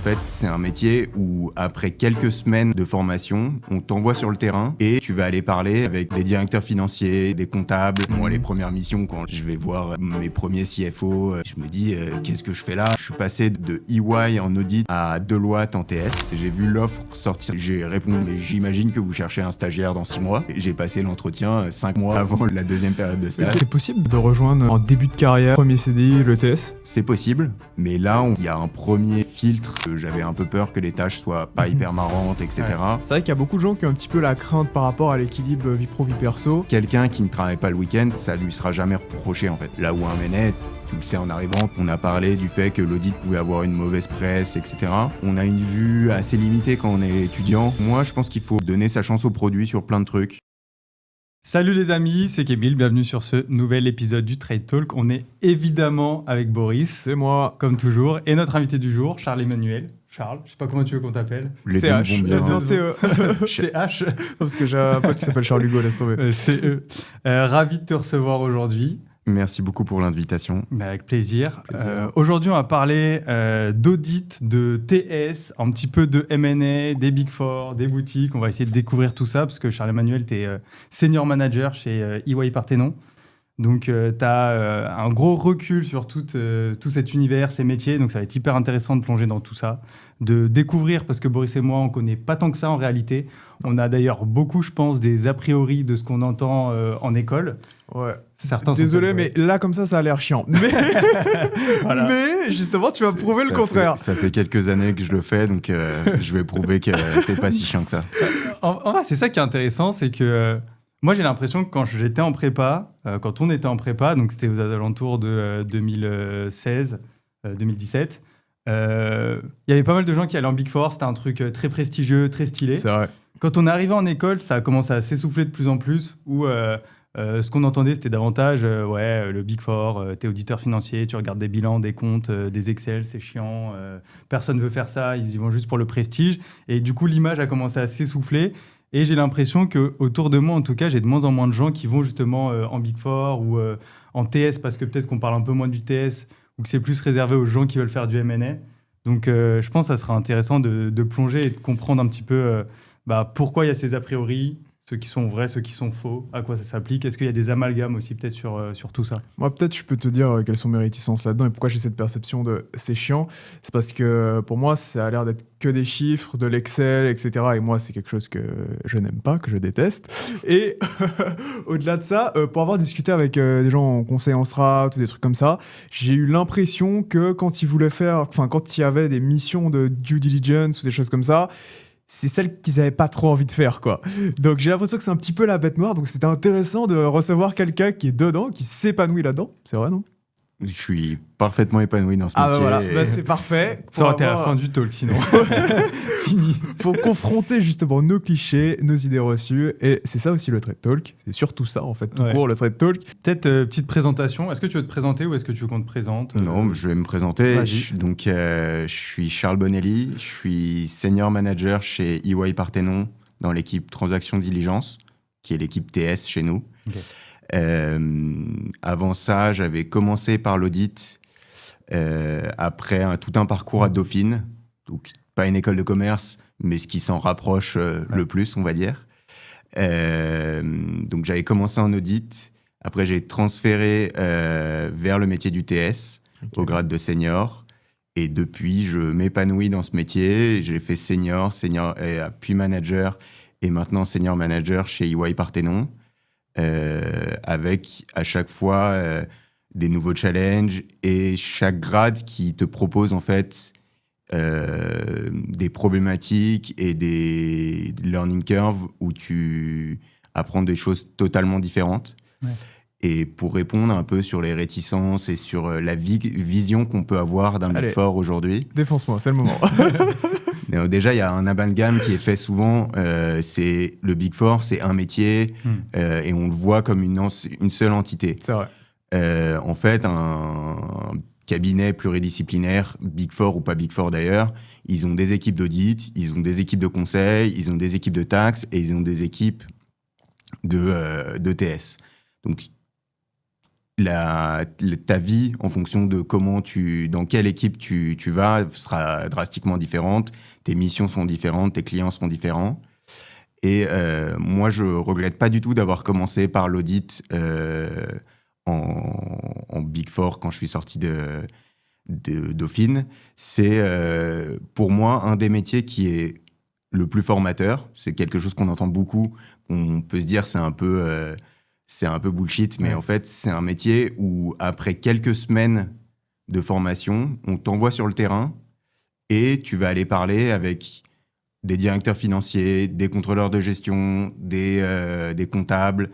En fait, c'est un métier où, après quelques semaines de formation, on t'envoie sur le terrain et tu vas aller parler avec des directeurs financiers, des comptables. Moi, les premières missions, quand je vais voir mes premiers CFO, je me dis, qu'est-ce que je fais là ? Je suis passé de EY en audit à Deloitte en TS. J'ai vu l'offre sortir. J'ai répondu, mais j'imagine que vous cherchez un stagiaire dans 6 mois. J'ai passé l'entretien 5 mois avant la deuxième période de stage. C'est possible de rejoindre en début de carrière, premier CDI, le TS ? C'est possible, mais là, il y a un premier filtre. J'avais un peu peur que les tâches soient pas hyper marrantes, etc. Ouais. C'est vrai qu'il y a beaucoup de gens qui ont un petit peu la crainte par rapport à l'équilibre vie pro, vie perso. Quelqu'un qui ne travaille pas le week-end, ça lui sera jamais reproché en fait. Là où un MNE, tu le sais en arrivant, on a parlé du fait que l'audit pouvait avoir une mauvaise presse, etc. On a une vue assez limitée quand on est étudiant. Moi, je pense qu'il faut donner sa chance au produit sur plein de trucs. Salut les amis, c'est Kémil, bienvenue sur ce nouvel épisode du Trade Talk. On est évidemment avec Boris, C'est moi. comme toujours, et notre invité du jour, Charles-Emmanuel. Charles, je sais pas comment tu veux qu'on t'appelle. Les deux vont bien. Non, c'est eux. C'est H. Parce que j'ai un pote qui s'appelle Charles Hugo, laisse tomber. C'est eux. Ravi de te recevoir aujourd'hui. Merci beaucoup pour l'invitation. Avec plaisir. Aujourd'hui, on va parler d'audit, de TS, un petit peu de M&A, des Big Four, des boutiques. On va essayer de découvrir tout ça parce que Charles-Emmanuel, tu es senior manager chez EY Parthenon. Donc, tu as un gros recul sur tout cet univers, ces métiers. Donc, ça va être hyper intéressant de plonger dans tout ça, de découvrir, parce que Boris et moi, on ne connaît pas tant que ça en réalité. On a d'ailleurs beaucoup, je pense, des a priori de ce qu'on entend en école. Ouais. Certains Désolé, mais là, comme ça a l'air chiant. Mais, Voilà. mais justement, tu vas prouver le contraire. Ça fait quelques années que je le fais, donc je vais prouver que c'est pas si chiant que ça. En vrai, c'est ça qui est intéressant, c'est que moi, j'ai l'impression que quand j'étais en prépa, quand on était en prépa, donc c'était aux alentours de 2016, 2017, il y avait pas mal de gens qui allaient en Big Four, c'était un truc très prestigieux, très stylé. C'est vrai. Quand on est arrivé en école, ça a commencé à s'essouffler de plus en plus, où ce qu'on entendait, c'était davantage, le Big Four, t'es auditeur financier, tu regardes des bilans, des comptes, des Excel, c'est chiant, personne veut faire ça, ils y vont juste pour le prestige. Et du coup, l'image a commencé à s'essouffler. Et j'ai l'impression qu'autour de moi, en tout cas, j'ai de moins en moins de gens qui vont justement en Big Four ou en TS, parce que peut-être qu'on parle un peu moins du TS ou que c'est plus réservé aux gens qui veulent faire du M&A. Donc, je pense que ça sera intéressant de plonger et de comprendre un petit peu pourquoi il y a ces a priori, ceux qui sont vrais, ceux qui sont faux, à quoi ça s'applique. Est-ce qu'il y a des amalgames aussi peut-être sur tout ça ? Moi, peut-être, je peux te dire quelles sont mes réticences là-dedans et pourquoi j'ai cette perception de c'est chiant. C'est parce que pour moi, ça a l'air d'être que des chiffres, de l'Excel, etc. Et moi, c'est quelque chose que je n'aime pas, que je déteste. Et au-delà de ça, pour avoir discuté avec des gens en conseil en strat ou des trucs comme ça, j'ai eu l'impression que quand il y avait des missions de due diligence ou des choses comme ça, c'est celle qu'ils avaient pas trop envie de faire, quoi. Donc j'ai l'impression que c'est un petit peu la bête noire, donc c'était intéressant de recevoir quelqu'un qui est dedans, qui s'épanouit là-dedans. C'est vrai, non ? Je suis parfaitement épanoui dans ce métier. Voilà, c'est parfait. Ça aurait été la fin du talk, sinon. Fini. Pour confronter justement nos clichés, nos idées reçues, et c'est ça aussi le Trade Talk. C'est surtout ça, en fait, tout court, le Trade Talk. Peut-être petite présentation. Est-ce que tu veux te présenter ou est-ce que tu veux qu'on te présente ? Non, je vais me présenter. Vas-y. Donc, je suis Charles Bonelli. Je suis senior manager chez EY Parthenon dans l'équipe Transaction Diligence, qui est l'équipe TS chez nous. Okay. Avant ça, j'avais commencé par l'audit. Après tout un parcours à Dauphine, donc pas une école de commerce, mais ce qui s'en rapproche le plus, on va dire. Donc j'avais commencé en audit. Après, j'ai transféré vers le métier du TS, au grade de senior. Et depuis, je m'épanouis dans ce métier. J'ai fait senior, puis manager, et maintenant senior manager chez EY Parthenon, avec à chaque fois des nouveaux challenges et chaque grade qui te propose en fait des problématiques et des learning curves où tu apprends des choses totalement différentes. Ouais. Et pour répondre un peu sur les réticences et sur la vision qu'on peut avoir d'un Big Four aujourd'hui. Défonce-moi, c'est le moment. Déjà, il y a un amalgame qui est fait souvent. C'est le Big Four, c'est un métier et on le voit comme une seule entité. C'est vrai. En fait, un cabinet pluridisciplinaire, Big Four ou pas Big Four d'ailleurs, ils ont des équipes d'audit, ils ont des équipes de conseil, ils ont des équipes de taxes et ils ont des équipes de TS. Donc, ta vie, en fonction de dans quelle équipe tu vas, sera drastiquement différente. Tes missions sont différentes, tes clients seront différents. Et moi, je regrette pas du tout d'avoir commencé par l'audit en Big Four quand je suis sorti de Dauphine. C'est pour moi un des métiers qui est le plus formateur. C'est quelque chose qu'on entend beaucoup. On peut se dire c'est un peu bullshit, mais en fait, c'est un métier où après quelques semaines de formation, on t'envoie sur le terrain et tu vas aller parler avec des directeurs financiers, des contrôleurs de gestion, des comptables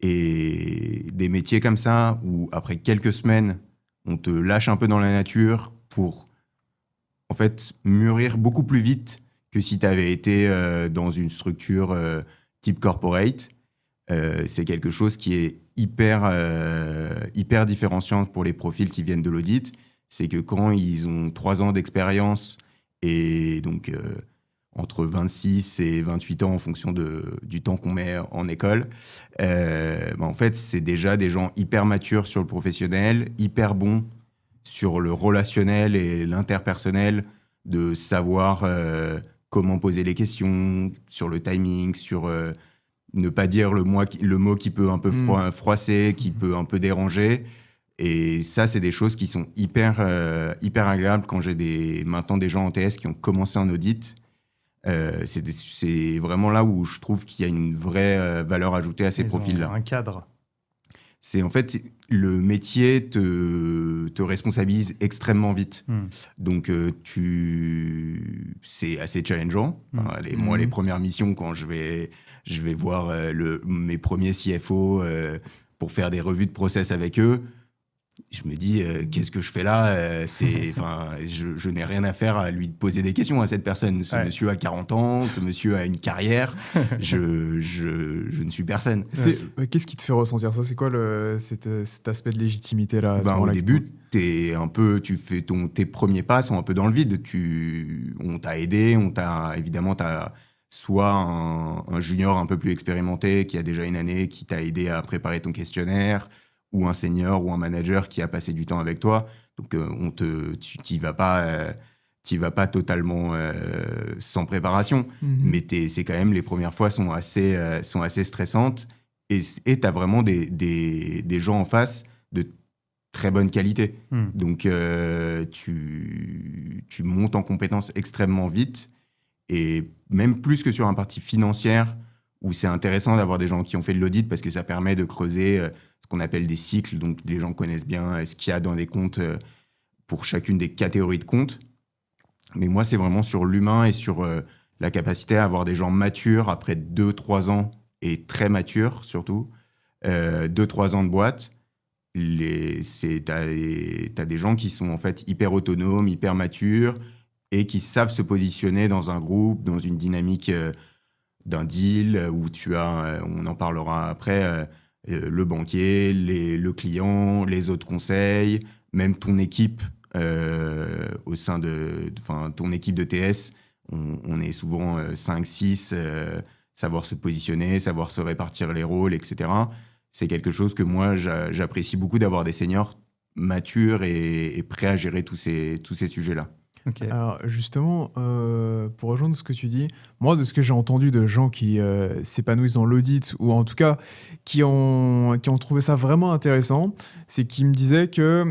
et des métiers comme ça où après quelques semaines, on te lâche un peu dans la nature pour en fait mûrir beaucoup plus vite que si tu avais été dans une structure type corporate. C'est quelque chose qui est hyper différenciant pour les profils qui viennent de l'audit. C'est que quand ils ont 3 ans d'expérience et donc entre 26 et 28 ans en fonction du temps qu'on met en école, en fait, c'est déjà des gens hyper matures sur le professionnel, hyper bons sur le relationnel et l'interpersonnel, de savoir comment poser les questions, sur le timing, sur ne pas dire le mot qui peut un peu froisser, qui peut un peu déranger. Et ça, c'est des choses qui sont hyper agréables quand j'ai maintenant des gens en TS qui ont commencé en audit. C'est vraiment là où je trouve qu'il y a une vraie valeur ajoutée à ces profils-là. Un cadre. C'est en fait, le métier te responsabilise extrêmement vite. Donc, c'est assez challengeant. Enfin, moi, les premières missions, quand je vais voir mes premiers CFO pour faire des revues de process avec eux, je me dis, qu'est-ce que je fais là? Je n'ai rien à faire à lui poser des questions à cette personne. Ce monsieur a 40 ans, ce monsieur a une carrière, je ne suis personne. Qu'est-ce qui te fait ressentir ça? C'est quoi cet aspect de légitimité-là? Au début, tu fais tes premiers pas sont un peu dans le vide. On t'a aidé, évidemment, t'as soit un junior un peu plus expérimenté qui a déjà une année, qui t'a aidé à préparer ton questionnaire, ou un senior ou un manager qui a passé du temps avec toi. Donc, tu n'y vas pas totalement sans préparation. Mais c'est quand même, les premières fois sont assez stressantes. Et tu as vraiment des gens en face de très bonne qualité. Donc, tu montes en compétences extrêmement vite. Et même plus que sur un parti financière, où c'est intéressant d'avoir des gens qui ont fait de l'audit parce que ça permet de creuser ce qu'on appelle des cycles. Donc, les gens connaissent bien ce qu'il y a dans les comptes pour chacune des catégories de comptes. Mais moi, c'est vraiment sur l'humain et sur la capacité à avoir des gens matures après 2-3 ans, et très matures surtout, 2-3 ans de boîte. T'as des gens qui sont en fait hyper autonomes, hyper matures et qui savent se positionner dans un groupe, dans une dynamique d'un deal où on en parlera après, le banquier, le client, les autres conseils, même ton équipe au sein ton équipe de TS. On est souvent 5-6, savoir se positionner, savoir se répartir les rôles, etc. C'est quelque chose que moi, j'apprécie beaucoup, d'avoir des seniors matures et prêts à gérer tous ces sujets-là. Okay. Alors justement, pour rejoindre ce que tu dis, moi, de ce que j'ai entendu de gens qui s'épanouissent dans l'audit, ou en tout cas qui ont trouvé ça vraiment intéressant, c'est qu'ils me disaient que,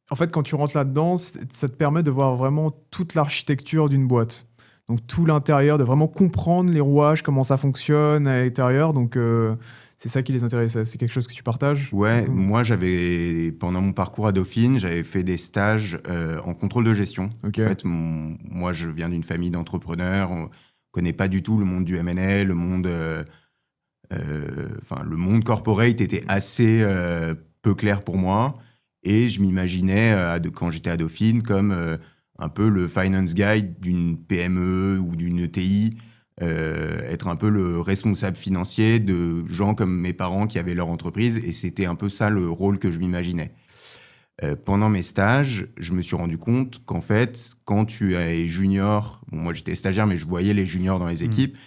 en fait, quand tu rentres là-dedans, ça te permet de voir vraiment toute l'architecture d'une boîte. Donc tout l'intérieur, de vraiment comprendre les rouages, comment ça fonctionne à l'intérieur. Donc c'est ça qui les intéressait. C'est quelque chose que tu partages? Ouais, moi, pendant mon parcours à Dauphine, j'avais fait des stages en contrôle de gestion. Okay. En fait, moi, je viens d'une famille d'entrepreneurs. On connaît pas du tout le monde du M&A, le monde corporate était assez peu clair pour moi. Et je m'imaginais, quand j'étais à Dauphine, comme un peu le finance guy d'une PME ou d'une ETI, être un peu le responsable financier de gens comme mes parents qui avaient leur entreprise, et c'était un peu ça le rôle que je m'imaginais. Pendant mes stages, je me suis rendu compte qu'en fait, quand tu es junior, moi j'étais stagiaire, mais je voyais les juniors dans les équipes,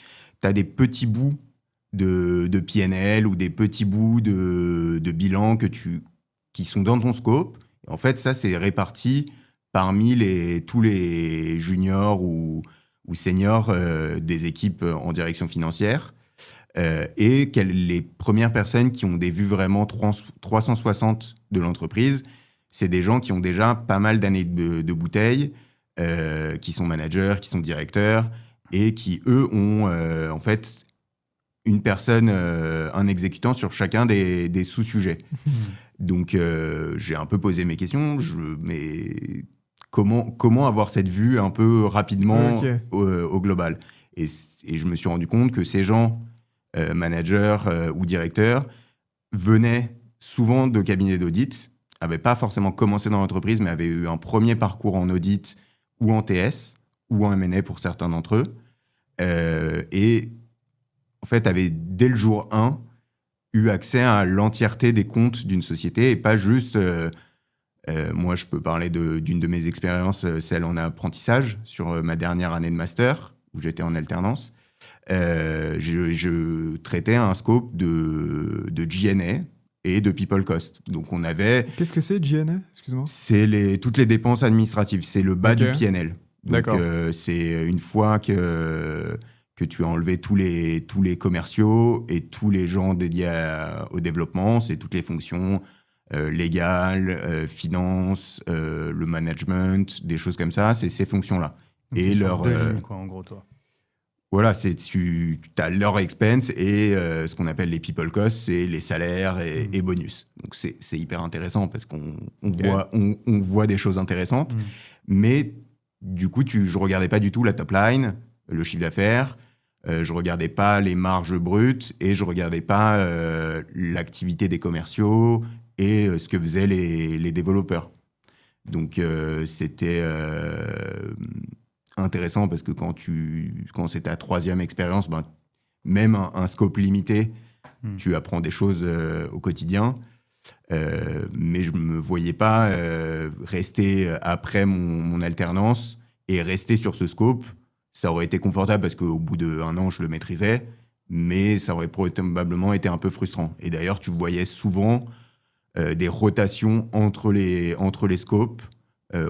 tu as des petits bouts de PNL ou des petits bouts de bilan que tu qui sont dans ton scope. Et en fait, ça, c'est réparti parmi tous les juniors ou seniors des équipes en direction financière. Et les premières personnes qui ont des vues vraiment 360 de l'entreprise, c'est des gens qui ont déjà pas mal d'années de bouteilles, qui sont managers, qui sont directeurs, et qui, eux, ont en fait une personne, un exécutant sur chacun des sous-sujets. Donc, j'ai un peu posé mes questions, mais comment avoir cette vue un peu rapidement au global ? Et je me suis rendu compte que ces gens, managers ou directeurs, venaient souvent de cabinets d'audit, n'avaient pas forcément commencé dans l'entreprise, mais avaient eu un premier parcours en audit ou en TS, ou en M&A pour certains d'entre eux, et en fait avaient dès le jour 1 eu accès à l'entièreté des comptes d'une société, et pas juste... moi, je peux parler d'une de mes expériences, celle en apprentissage, sur ma dernière année de master, où j'étais en alternance. Je traitais un scope de G&A et de people cost. Donc, on avait... Qu'est-ce que c'est, G&A ? Excuse-moi. C'est toutes les dépenses administratives. C'est le bas du PNL. Donc, D'accord. C'est une fois que tu as enlevé tous les commerciaux et tous les gens dédiés au développement, c'est toutes les fonctions légales, finance, le management, des choses comme ça, c'est ces fonctions-là. Donc, et leur... lignes, quoi, en gros, toi. Voilà, tu as leur expense et ce qu'on appelle les people costs, c'est les salaires et bonus. Donc, c'est hyper intéressant parce qu'on voit des choses intéressantes. Mais du coup, je regardais pas du tout la top line, le chiffre d'affaires. Je regardais pas les marges brutes et je regardais pas l'activité des commerciaux et ce que faisaient les développeurs. Donc, c'était... intéressant parce que quand c'est ta troisième expérience, même un scope limité, tu apprends des choses au quotidien. Mais je me voyais pas rester après mon alternance et rester sur ce scope. Ça aurait été confortable parce qu'au bout d'1 an, je le maîtrisais, mais ça aurait probablement été un peu frustrant. Et d'ailleurs, tu voyais souvent des rotations entre les scopes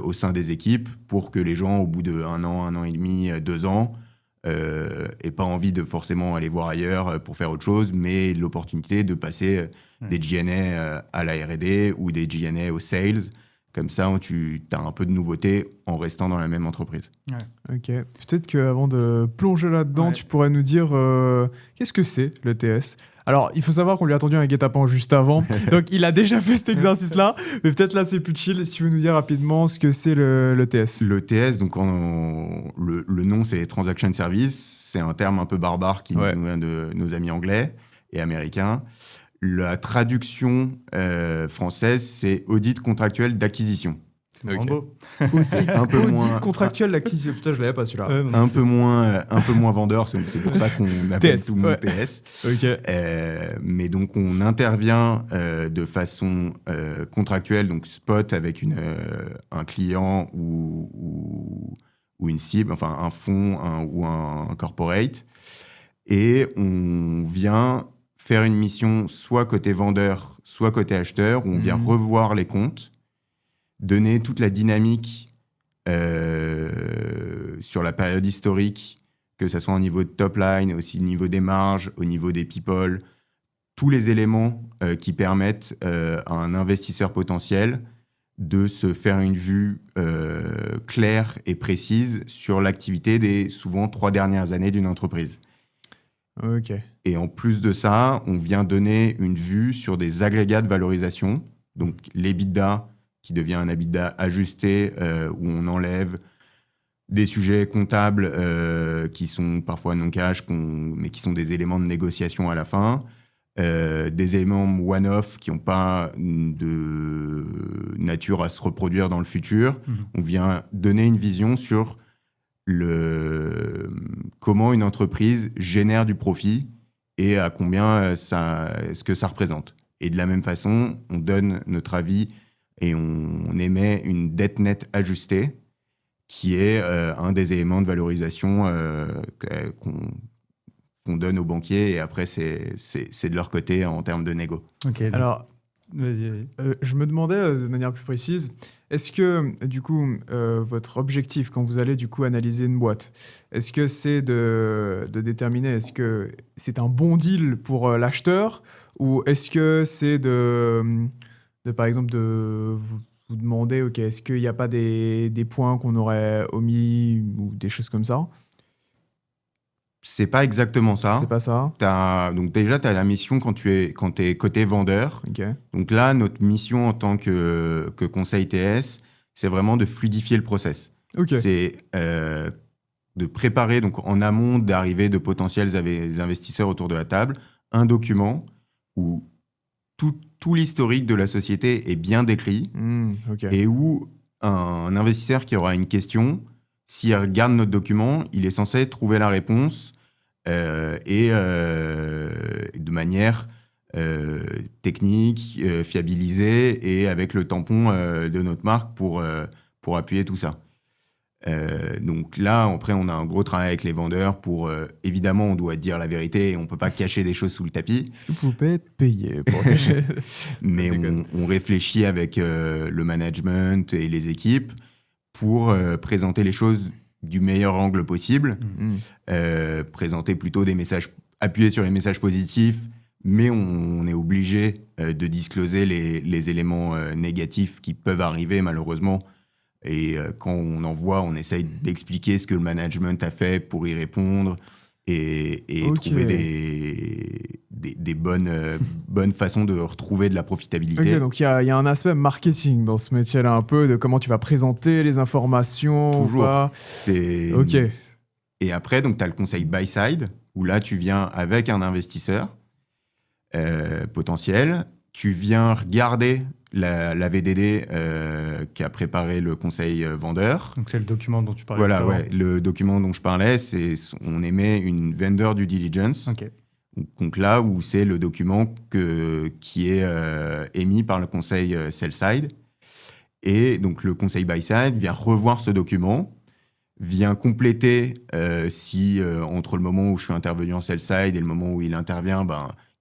au sein des équipes pour que les gens, au bout d'1 an, 1 an et demi, 2 ans, aient pas envie de forcément aller voir ailleurs pour faire autre chose, mais l'opportunité de passer des G&A à la R&D ou des G&A au sales. Comme ça, tu as un peu de nouveauté en restant dans la même entreprise. Ouais. Ok. Peut-être qu'avant de plonger là-dedans, tu pourrais nous dire qu'est-ce que c'est le TS ? Alors, il faut savoir qu'on lui a attendu un guet-apens juste avant, donc il a déjà fait cet exercice-là, mais peut-être là c'est plus chill. Si tu veux nous dire rapidement ce que c'est le TS. Le TS, donc le nom c'est Transaction Service, c'est un terme un peu barbare qui nous vient de nos amis anglais et américains. La traduction française, c'est audit contractuel d'acquisition. C'est vraiment beau. Un peu moins contractuel d'acquisition. Putain, je l'avais pas celui-là. Un peu moins vendeur, c'est pour ça qu'on appelle TS, tout le monde TS. Mais donc on intervient de façon contractuelle, donc spot avec un client ou une cible, enfin un fonds ou un corporate, et on vient faire une mission soit côté vendeur, soit côté acheteur, où on vient revoir les comptes, donner toute la dynamique sur la période historique, que ce soit au niveau de top line, aussi au niveau des marges, au niveau des people, tous les éléments qui permettent à un investisseur potentiel de se faire une vue claire et précise sur l'activité des souvent 3 dernières années d'une entreprise. Ok. Et en plus de ça, on vient donner une vue sur des agrégats de valorisation, donc l'EBITDA, qui devient un EBITDA ajusté, où on enlève des sujets comptables qui sont parfois non-cash, mais qui sont des éléments de négociation à la fin, des éléments one-off qui n'ont pas de nature à se reproduire dans le futur. On vient donner une vision sur comment une entreprise génère du profit et à combien ce que ça représente. Et de la même façon, on donne notre avis et on émet une dette nette ajustée, qui est un des éléments de valorisation qu'on donne aux banquiers, et après, c'est de leur côté en termes de négo. Okay, alors, Vas-y. Je me demandais de manière plus précise, est-ce que du coup votre objectif quand vous allez du coup analyser une boîte, est-ce que c'est de déterminer est-ce que c'est un bon deal pour l'acheteur ou est-ce que c'est de par exemple de vous demander ok est-ce qu'il n'y a pas des points qu'on aurait omis ou des choses comme ça? C'est pas exactement ça. C'est pas ça? Donc déjà, tu as la mission quand tu es côté vendeur. Ok. Donc là, notre mission en tant que conseil TS, c'est vraiment de fluidifier le process. Ok. C'est de préparer, donc en amont d'arrivée de potentiels investisseurs autour de la table, un document où tout l'historique de la société est bien décrit Ok. et où un investisseur qui aura une question, s'il regarde notre document, il est censé trouver la réponse et de manière technique, fiabilisée et avec le tampon de notre marque pour appuyer tout ça. Donc là, après, on a un gros travail avec les vendeurs pour... évidemment, on doit dire la vérité et on ne peut pas cacher des choses sous le tapis. Est-ce que vous pouvez être payé pour cacher? Mais on réfléchit avec le management et les équipes pour présenter les choses du meilleur angle possible, présenter plutôt des messages, appuyer sur les messages positifs, mais on est obligé de discloser les éléments négatifs qui peuvent arriver malheureusement. Et quand on en voit, on essaye d'expliquer ce que le management a fait pour y répondre et trouver des bonnes façons de retrouver de la profitabilité. Ok, donc il y a un aspect marketing dans ce métier-là, un peu de comment tu vas présenter les informations. Toujours. Ou pas. Ok. Et après, donc, tu as le conseil buy-side, où là, tu viens avec un investisseur potentiel, tu viens regarder la VDD qu'a préparé le conseil vendeur. Donc, c'est le document dont tu parlais. Voilà, ouais, le document dont je parlais, on émet une vendor due diligence. Ok. Donc là où c'est le document qui est émis par le conseil sell-side. Et donc le conseil buy-side vient revoir ce document, vient compléter si entre le moment où je suis intervenu en sell-side et le moment où il intervient,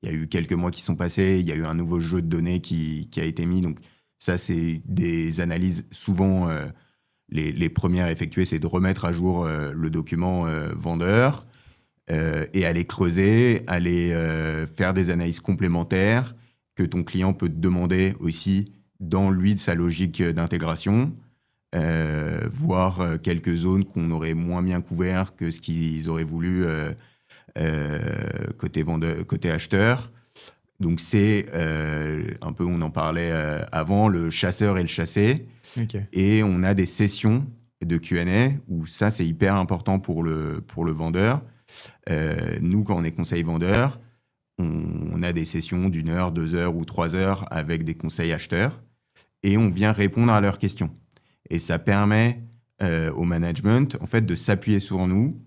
il y a eu quelques mois qui sont passés, il y a eu un nouveau jeu de données qui a été mis. Donc ça, c'est des analyses. Souvent, les premières effectuées, c'est de remettre à jour le document vendeur et aller creuser, aller faire des analyses complémentaires que ton client peut te demander aussi dans lui de sa logique d'intégration, voir quelques zones qu'on aurait moins bien couvertes que ce qu'ils auraient voulu côté acheteur. Donc c'est un peu, on en parlait avant, le chasseur et le chassé. Okay. Et on a des sessions de Q&A où ça, c'est hyper important pour le vendeur. Nous, quand on est conseil vendeur, on a des sessions d'1 heure, 2 heures ou 3 heures avec des conseils acheteurs et on vient répondre à leurs questions. Et ça permet au management en fait, de s'appuyer sur nous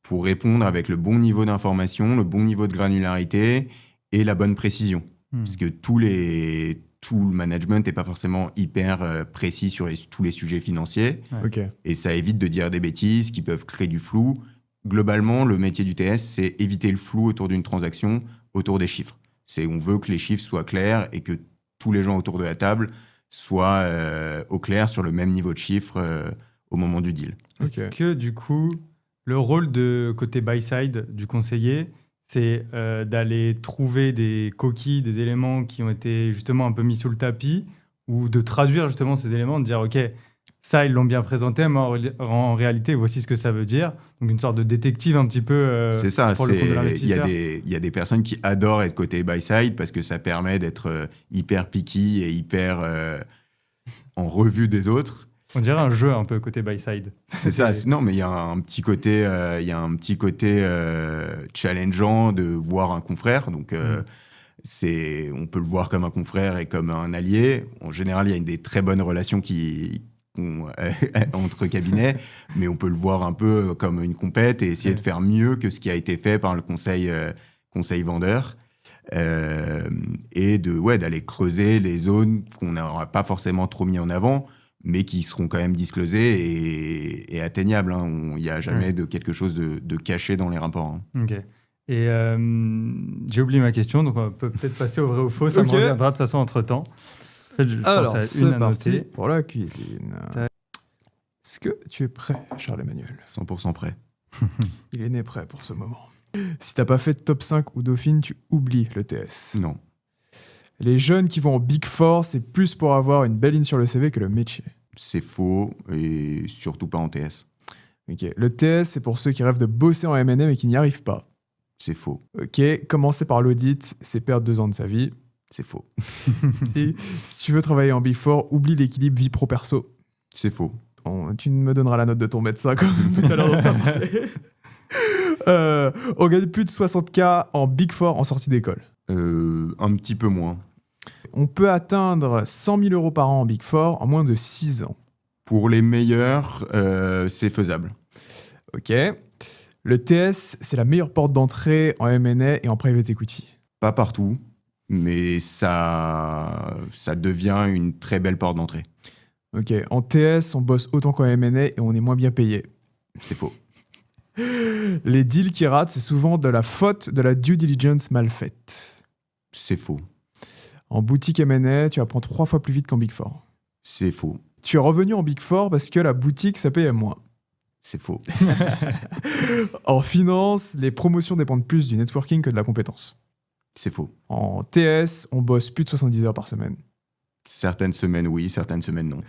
pour répondre avec le bon niveau d'information, le bon niveau de granularité et la bonne précision. Parce que tout le management n'est pas forcément hyper précis sur tous les sujets financiers. Ouais. Okay. Et ça évite de dire des bêtises qui peuvent créer du flou. Globalement, le métier du TS, c'est éviter le flou autour d'une transaction, autour des chiffres. On veut que les chiffres soient clairs et que tous les gens autour de la table soient au clair sur le même niveau de chiffres au moment du deal. Okay. Est-ce que du coup, le rôle de côté buy-side du conseiller, c'est d'aller trouver des coquilles, des éléments qui ont été justement un peu mis sous le tapis, ou de traduire justement ces éléments, de dire ok, ça ils l'ont bien présenté, mais en réalité voici ce que ça veut dire. Donc une sorte de détective un petit peu c'est ça, pour le compte de l'investisseur. Il y a des personnes qui adorent être côté buy-side parce que ça permet d'être hyper picky et hyper en revue des autres. On dirait un jeu un peu côté buy-side. C'est ça. Non, mais il y a un petit côté, challengeant de voir un confrère. Donc, on peut le voir comme un confrère et comme un allié. En général, il y a des très bonnes relations entre cabinets, mais on peut le voir un peu comme une compète et essayer de faire mieux que ce qui a été fait par le conseil vendeur. Et d'aller creuser les zones qu'on n'aura pas forcément trop mis en avant, mais qui seront quand même disclosés et atteignables. Il n'y a jamais de quelque chose de caché dans les rapports. Ok. Et j'ai oublié ma question, donc on peut peut-être passer au vrai ou faux. Ça me reviendra de toute façon entre-temps. En fait, je Alors, pense à c'est une à parti noter. pour la cuisine. Est-ce que tu es prêt, Charles-Emmanuel? 100% prêt. Il est né prêt pour ce moment. Si t'as pas fait de top 5 ou Dauphine, tu oublies le TS. Non, Les jeunes qui vont en Big Four, c'est plus pour avoir une belle ligne sur le CV que le métier. c'est faux et surtout pas en TS. Ok. Le TS, c'est pour ceux qui rêvent de bosser en M&A mais qui n'y arrivent pas. C'est faux. Ok. Commencer par l'audit, c'est perdre 2 ans de sa vie. C'est faux. Si tu veux travailler en Big Four, oublie l'équilibre vie pro-perso. C'est faux. Tu me donneras la note de ton médecin comme tout à l'heure. Dont t'as parlé. On gagne plus de 60K en Big Four en sortie d'école. Un petit peu moins. On peut atteindre 100 000 euros par an en Big Four en moins de 6 ans. Pour les meilleurs, c'est faisable. Ok. Le TS, c'est la meilleure porte d'entrée en M&A et en private equity. Pas partout, mais ça devient une très belle porte d'entrée. Ok. En TS, on bosse autant qu'en M&A et on est moins bien payé. C'est faux. Les deals qui ratent, c'est souvent de la faute de la due diligence mal faite. C'est faux. En boutique M&A, tu apprends 3 fois plus vite qu'en Big Four. C'est faux. Tu es revenu en Big Four parce que la boutique, ça payait moins. C'est faux. En finance, les promotions dépendent plus du networking que de la compétence. C'est faux. En TS, on bosse plus de 70 heures par semaine. Certaines semaines, oui, certaines semaines, non.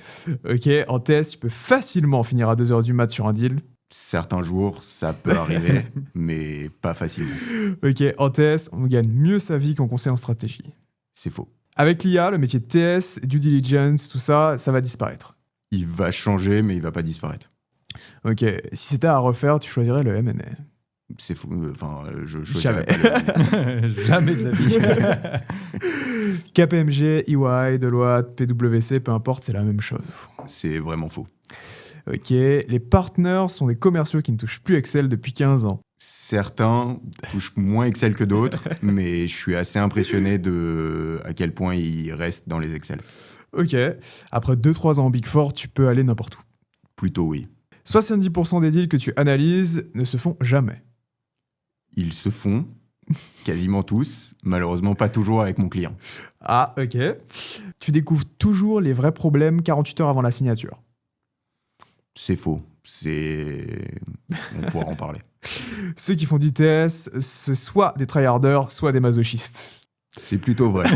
Ok, en TS, tu peux facilement finir à 2h du mat sur un deal. Certains jours, ça peut arriver, mais pas facilement. Ok, en TS, on gagne mieux sa vie qu'en conseil en stratégie. C'est faux. Avec l'IA, le métier de TS, due diligence, tout ça, ça va disparaître. Il va changer, mais il va pas disparaître. Ok, si c'était à refaire, tu choisirais le M&A. C'est faux. Enfin, je choisirais Jamais. pas Jamais de la vie. KPMG, EY, Deloitte, PwC, peu importe, c'est la même chose. C'est vraiment faux. Ok, les partners sont des commerciaux qui ne touchent plus Excel depuis 15 ans. Certains touchent moins Excel que d'autres, mais je suis assez impressionné de à quel point ils restent dans les Excel. Ok, après 2-3 ans en Big Four, tu peux aller n'importe où. Plutôt oui. 70% des deals que tu analyses ne se font jamais. Ils se font, quasiment tous, malheureusement pas toujours avec mon client. Ah, ok. Tu découvres toujours les vrais problèmes 48 heures avant la signature. C'est faux. On pourra en parler. Ceux qui font du TS, c'est soit des tryharders, soit des masochistes. C'est plutôt vrai.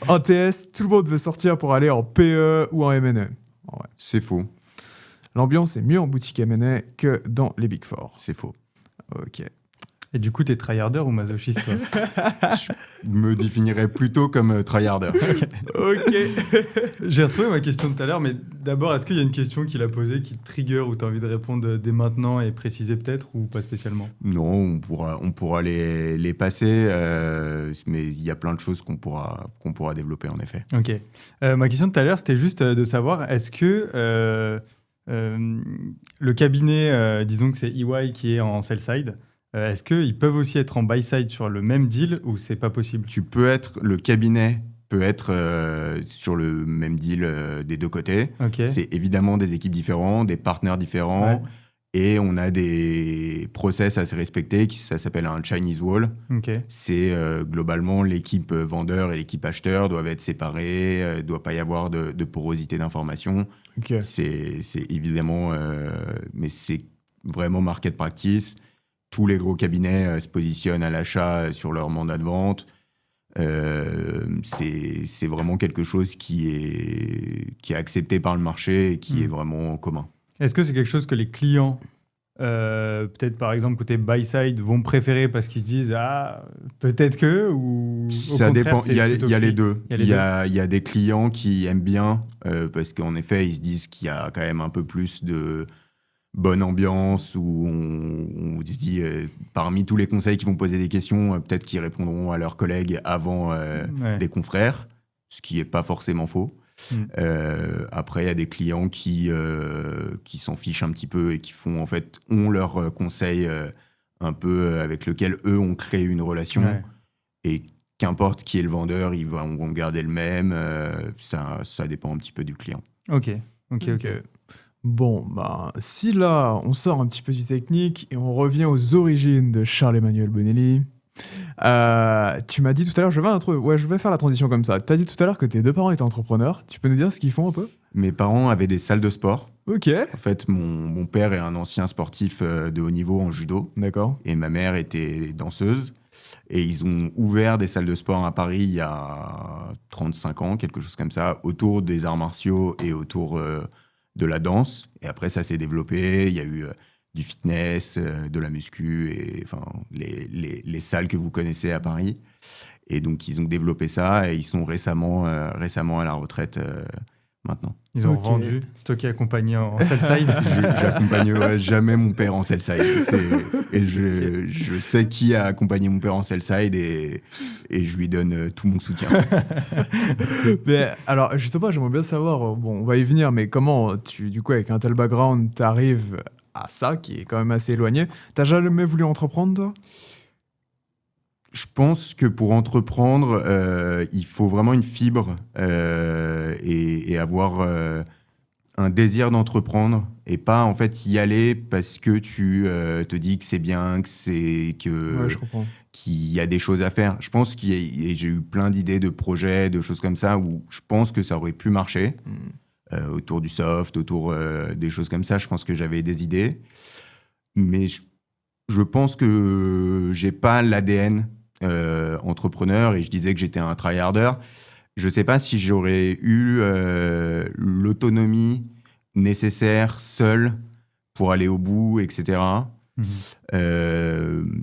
En TS, tout le monde veut sortir pour aller en PE ou en M&A. Ouais. C'est faux. L'ambiance est mieux en boutique M&A que dans les Big Four. C'est faux. Ok. Et du coup, t'es tryharder ou masochiste, toi? Je me définirais plutôt comme tryharder. Ok. J'ai retrouvé ma question de tout à l'heure, mais d'abord, est-ce qu'il y a une question qu'il a posée qui te trigger ou tu as envie de répondre dès maintenant et préciser peut-être ou pas spécialement? Non, on pourra les passer, mais il y a plein de choses qu'on pourra développer en effet. Ok. Ma question de tout à l'heure, c'était juste de savoir, est-ce que le cabinet, disons que c'est EY qui est en sell-side, est-ce qu'ils peuvent aussi être en buy-side sur le même deal ou c'est pas possible? Le cabinet peut être sur le même deal des deux côtés. Ok. C'est évidemment des équipes différentes, des partenaires différents, Ouais. et on a des process à se respecter, ça s'appelle un Chinese Wall. Ok. C'est globalement l'équipe vendeur et l'équipe acheteur doivent être séparées, il ne doit pas y avoir de porosité d'information. Ok. C'est évidemment, mais c'est vraiment market practice. Tous les gros cabinets se positionnent à l'achat sur leur mandat de vente. C'est vraiment quelque chose qui est accepté par le marché et qui est vraiment commun. Est-ce que c'est quelque chose que les clients, peut-être par exemple côté buy-side, vont préférer parce qu'ils se disent peut-être que ou au Ça contraire, dépend, c'est il y a plutôt les deux. Il y a Il y a des clients qui aiment bien parce qu'en effet, ils se disent qu'il y a quand même un peu plus de bonne ambiance où on se dit, parmi tous les conseils qui vont poser des questions, peut-être qu'ils répondront à leurs collègues avant Ouais. des confrères, ce qui n'est pas forcément faux. Après, il y a des clients qui s'en fichent un petit peu et qui ont leurs conseils un peu avec lesquels eux ont créé une relation. Ouais. Et qu'importe qui est le vendeur, ils vont garder le même. Ça dépend un petit peu du client. Ok. Ok. Bon, bah, si là, on sort un petit peu du technique et on revient aux origines de Charles-Emmanuel Bonelli, tu m'as dit tout à l'heure, je vais faire la transition comme ça. Tu as dit tout à l'heure que tes deux parents étaient entrepreneurs. Tu peux nous dire ce qu'ils font un peu? Mes parents avaient des salles de sport. Ok. En fait, mon père est un ancien sportif de haut niveau en judo D'accord. et ma mère était danseuse. Et ils ont ouvert des salles de sport à Paris il y a 35 ans, quelque chose comme ça, autour des arts martiaux et autour de la danse. Et après, ça s'est développé. Il y a eu du fitness, de la muscu, et enfin, les salles que vous connaissez à Paris. Et donc, ils ont développé ça et ils sont récemment à la retraite maintenant. Ils ont Ok. vendu. C'est toi qui accompagné en sell-side. J'accompagnerai jamais mon père en sell-side. Et je sais qui a accompagné mon père en sell-side et je lui donne tout mon soutien. Mais alors, justement, j'aimerais bien savoir, bon, on va y venir, mais comment du coup, avec un tel background, t'arrives à ça, qui est quand même assez éloigné. T'as jamais voulu entreprendre, toi? Je pense que pour entreprendre, il faut vraiment une fibre et avoir un désir d'entreprendre et pas en fait y aller parce que tu te dis que c'est bien, Ouais, je comprends. qu'il y a des choses à faire. Je pense j'ai eu plein d'idées de projets, de choses comme ça où je pense que ça aurait pu marcher autour du soft, autour des choses comme ça. Je pense que j'avais des idées, mais je pense que j'ai pas l'ADN entrepreneur et je disais que j'étais un tryharder. Je sais pas si j'aurais eu l'autonomie nécessaire seul pour aller au bout, etc. Mhm.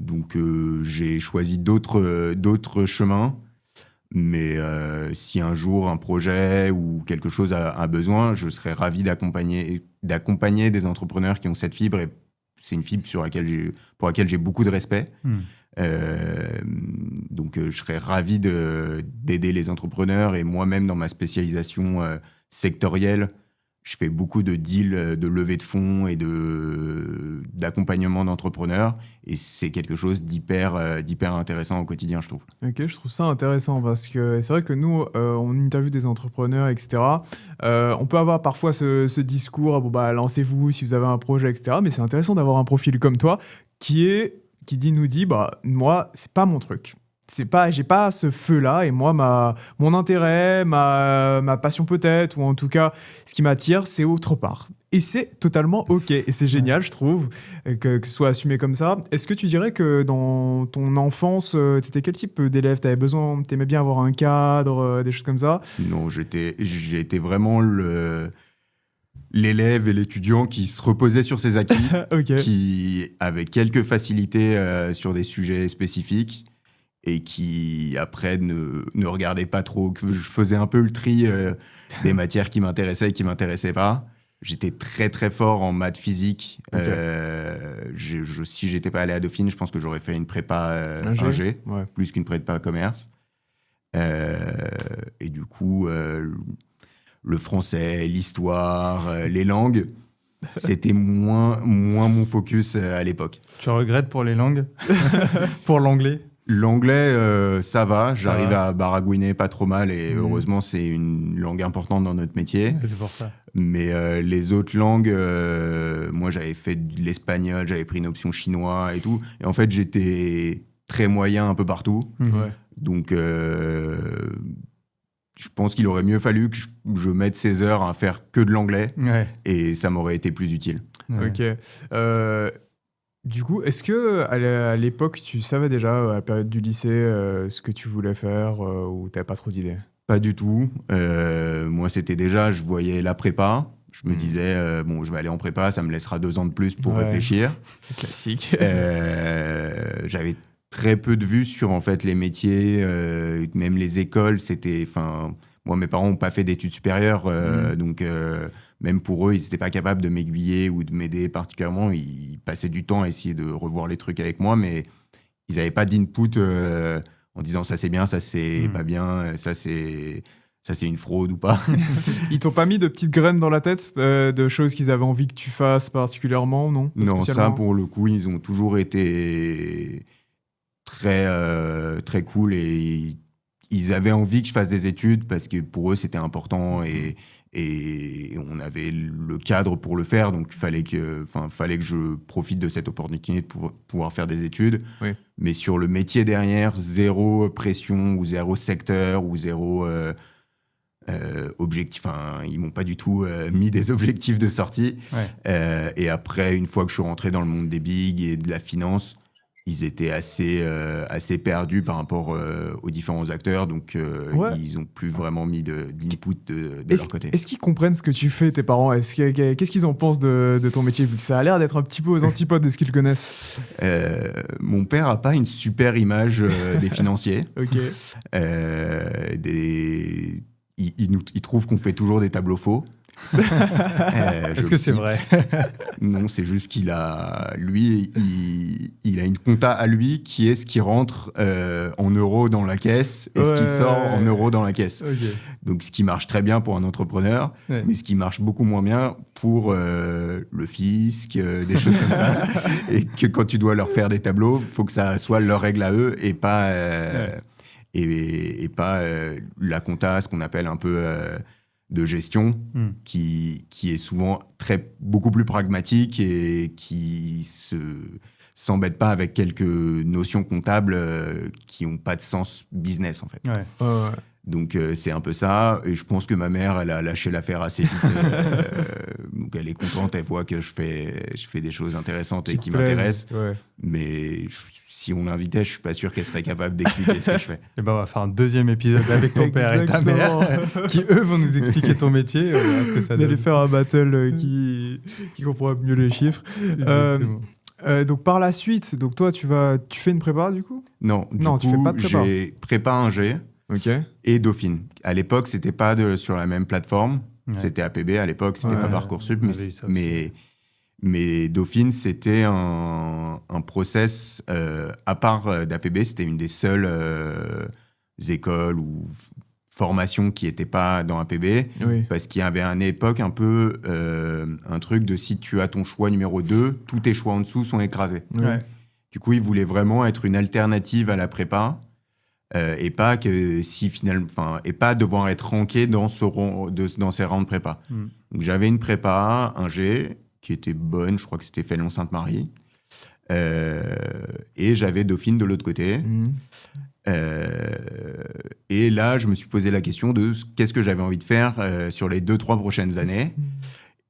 Donc j'ai choisi d'autres chemins. Mais si un jour un projet ou quelque chose a besoin, je serais ravi d'accompagner des entrepreneurs qui ont cette fibre. Et c'est une fibre pour laquelle j'ai beaucoup de respect. Mhm. Donc je serais ravi d'aider les entrepreneurs et moi-même dans ma spécialisation sectorielle, je fais beaucoup de deals de levée de fonds et d'accompagnement d'entrepreneurs et c'est quelque chose d'hyper intéressant au quotidien, je trouve. Ok, je trouve ça intéressant parce que c'est vrai que nous, on interviewe des entrepreneurs, etc. On peut avoir parfois ce discours, ah bon, bah, lancez-vous si vous avez un projet, etc. Mais c'est intéressant d'avoir un profil comme toi nous dit, bah, moi, c'est pas mon truc. J'ai pas ce feu-là et moi, mon intérêt, ma passion peut-être, ou en tout cas, ce qui m'attire, c'est autre part. Et c'est totalement OK. Et c'est génial, je trouve, que ce soit assumé comme ça. Est-ce que tu dirais que dans ton enfance, t'étais quel type d'élève? T'aimais bien avoir un cadre, des choses comme ça? Non, j'ai été vraiment l'élève et l'étudiant qui se reposait sur ses acquis, Ok. qui avait quelques facilités sur des sujets spécifiques et qui après ne regardait pas trop, que je faisais un peu le tri des matières qui m'intéressaient et qui m'intéressaient pas. J'étais très très fort en maths physique. Ok. Si j'étais pas allé à Dauphine, je pense que j'aurais fait une prépa Ingé. ingé, Ouais. plus qu'une prépa commerce. Et du coup, le français, l'histoire, les langues, c'était moins mon focus à l'époque. Tu regrettes pour les langues? Pour l'anglais? L'anglais, ça va, j'arrive va. à baragouiner pas trop mal et heureusement c'est une langue importante dans notre métier. C'est pour ça. Mais les autres langues, moi j'avais fait de l'espagnol, j'avais pris une option chinois et tout. Et en fait j'étais très moyen un peu partout. Ouais. Donc je pense qu'il aurait mieux fallu que je mette 16 heures à faire que de l'anglais Ouais. et ça m'aurait été plus utile. Ouais. Ok. Du coup, est-ce que à l'époque, tu savais déjà, à la période du lycée, ce que tu voulais faire ou t'avais pas trop d'idées? Pas du tout. Moi, c'était déjà, je voyais la prépa. Je me disais, bon, je vais aller en prépa, ça me laissera 2 ans de plus pour Ouais. réfléchir. Classique. J'avais très peu de vues sur en fait les métiers, même les écoles. Moi, mes parents n'ont pas fait d'études supérieures, donc même pour eux, ils n'étaient pas capables de m'aiguiller ou de m'aider particulièrement. Ils passaient du temps à essayer de revoir les trucs avec moi, mais ils n'avaient pas d'input en disant ça c'est bien, ça c'est pas bien, ça c'est une fraude ou pas. Ils t'ont pas mis de petites graines dans la tête de choses qu'ils avaient envie que tu fasses particulièrement, non? Pas Non, ça spécialement. pour le coup, ils ont toujours été très, très cool et ils avaient envie que je fasse des études parce que pour eux c'était important et Et on avait le cadre pour le faire, donc fallait que je profite de cette opportunité pour pouvoir faire des études. Oui. Mais sur le métier derrière, zéro pression ou zéro secteur ou zéro objectif. Enfin, ils m'ont pas du tout mis des objectifs de sortie. Ouais. Et après, une fois que je suis rentré dans le monde des bigs et de la finance, ils étaient assez perdus par rapport aux différents acteurs, donc ils n'ont plus vraiment mis d'input de leur côté. Est-ce qu'ils comprennent ce que tu fais, tes parents? Qu'est-ce qu'ils en pensent de ton métier, vu que ça a l'air d'être un petit peu aux antipodes de ce qu'ils connaissent? Mon père n'a pas une super image des financiers. Ok. Il trouve qu'on fait toujours des tableaux faux. Est-ce que c'est vrai? Non, c'est juste qu'il a, lui, il a une compta à lui qui est ce qui rentre en euros dans la caisse et ce qui sort en euros dans la caisse. Okay. Donc, ce qui marche très bien pour un entrepreneur, mais ce qui marche beaucoup moins bien pour le fisc, des choses comme ça. Et que quand tu dois leur faire des tableaux, il faut que ça soit leurs règles à eux et pas, la compta, ce qu'on appelle un peu de gestion, qui est souvent beaucoup plus pragmatique et qui s'embête pas avec quelques notions comptables qui n'ont pas de sens business, en fait. Ouais. Donc, c'est un peu ça. Et je pense que ma mère, elle a lâché l'affaire assez vite. Donc, elle est contente. Elle voit que je fais des choses intéressantes et qui m'intéressent. Ouais. Mais si on l'invitait, je suis pas sûr qu'elle serait capable d'expliquer ce que je fais. Et ben, on va faire un deuxième épisode avec ton père et ta mère, qui eux vont nous expliquer ton métier. On verra ce que ça Vous allez donne. faire un battle qui comprend mieux les chiffres. Donc par la suite, donc toi tu fais une prépa du coup? Non, du tu fais coup, pas de prépa. j'ai prépa Ingé Ok. et Dauphine. À l'époque, c'était pas sur la même plateforme. Ouais. C'était APB à l'époque, c'était pas Parcoursup, on avait eu ça aussi. mais Dauphine, c'était un process à part d'APB. C'était une des seules écoles ou formations qui n'étaient pas dans APB, Oui. parce qu'il y avait à une époque un peu un truc de si tu as ton choix numéro 2, tous tes choix en dessous sont écrasés. Ouais. Du coup, ils voulaient vraiment être une alternative à la prépa. Et pas et pas devoir être ranké dans ces rangs de prépa. Donc j'avais une prépa, un G, qui était bonne, je crois que c'était Fénelon-Sainte-Marie, et j'avais Dauphine de l'autre côté. Et là, je me suis posé la question de qu'est-ce que j'avais envie de faire sur les 2-3 prochaines années.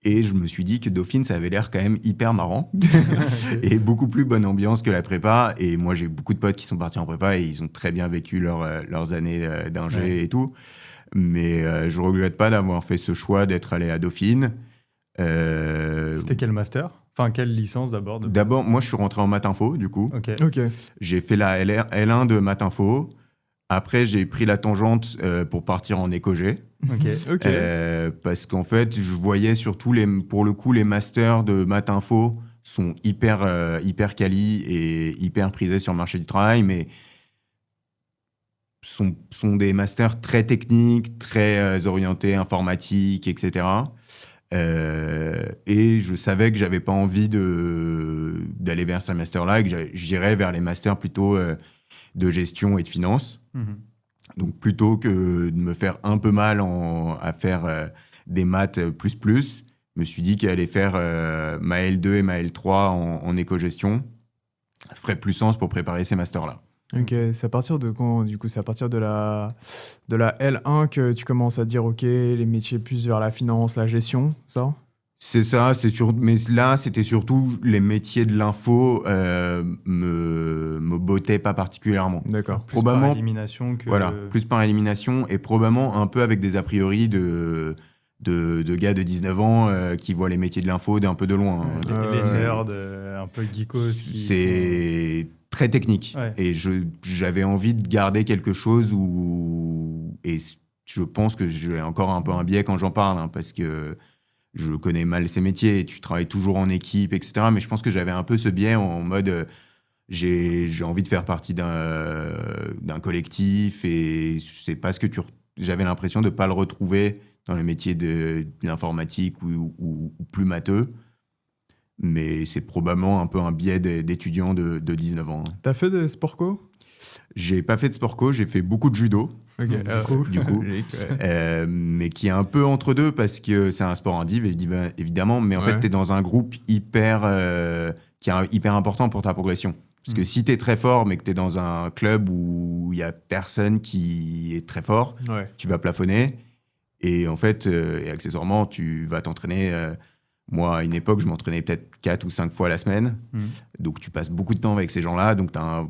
Et je me suis dit que Dauphine, ça avait l'air quand même hyper marrant et beaucoup plus bonne ambiance que la prépa. Et moi, j'ai beaucoup de potes qui sont partis en prépa et ils ont très bien vécu leurs années d'ingé et tout. Mais je regrette pas d'avoir fait ce choix d'être allé à Dauphine. C'était quel master? Enfin, quelle licence d'abord? D'abord, moi, je suis rentré en maths info, du coup. Ok. J'ai fait la L1 de maths info. Après, j'ai pris la tangente pour partir en éco-G. Ok. Parce qu'en fait, je voyais surtout, pour le coup, les masters de maths info sont hyper quali et hyper prisés sur le marché du travail, mais sont des masters très techniques, très orientés informatique, etc. Et je savais que j'avais pas envie d'aller vers ces masters-là et que j'irais vers les masters plutôt de gestion et de finance. Donc, plutôt que de me faire un peu mal à faire des maths plus, je me suis dit qu'aller faire ma L2 et ma L3 en éco-gestion ferait plus sens pour préparer ces masters-là. Ok, c'est à partir de quand, du coup? C'est à partir de la L1 que tu commences à dire, ok, les métiers plus vers la finance, la gestion, ça? C'est ça, mais là, c'était surtout les métiers de l'info me bottaient pas particulièrement. D'accord. Plus par élimination que... Voilà, plus par élimination et probablement un peu avec des a priori de gars de 19 ans qui voient les métiers de l'info d'un peu de loin. Les nerds, un peu geekos. C'est très technique. Ouais. Et j'avais envie de garder quelque chose et je pense que j'ai encore un peu un biais quand j'en parle, parce que je connais mal ces métiers et tu travailles toujours en équipe, etc. Mais je pense que j'avais un peu ce biais en mode j'ai envie de faire partie d'un collectif et c'est pas ce que j'avais l'impression de ne pas le retrouver dans les métiers de l'informatique ou plus matheux. Mais c'est probablement un peu un biais d'étudiant de 19 ans. T'as fait des sport co? J'ai pas fait de sport co, j'ai fait beaucoup de judo. Ok, du coup. logique, ouais. Mais qui est un peu entre deux parce que c'est un sport indiv, évidemment, mais en fait, Ouais. tu es dans un groupe qui est hyper important pour ta progression. Parce que si tu es très fort, mais que tu es dans un club où il y a personne qui est très fort, Ouais. tu vas plafonner. Et en fait, et accessoirement, tu vas t'entraîner. Moi, à une époque, je m'entraînais peut-être 4 ou 5 fois la semaine. Donc, tu passes beaucoup de temps avec ces gens-là. Donc, t'as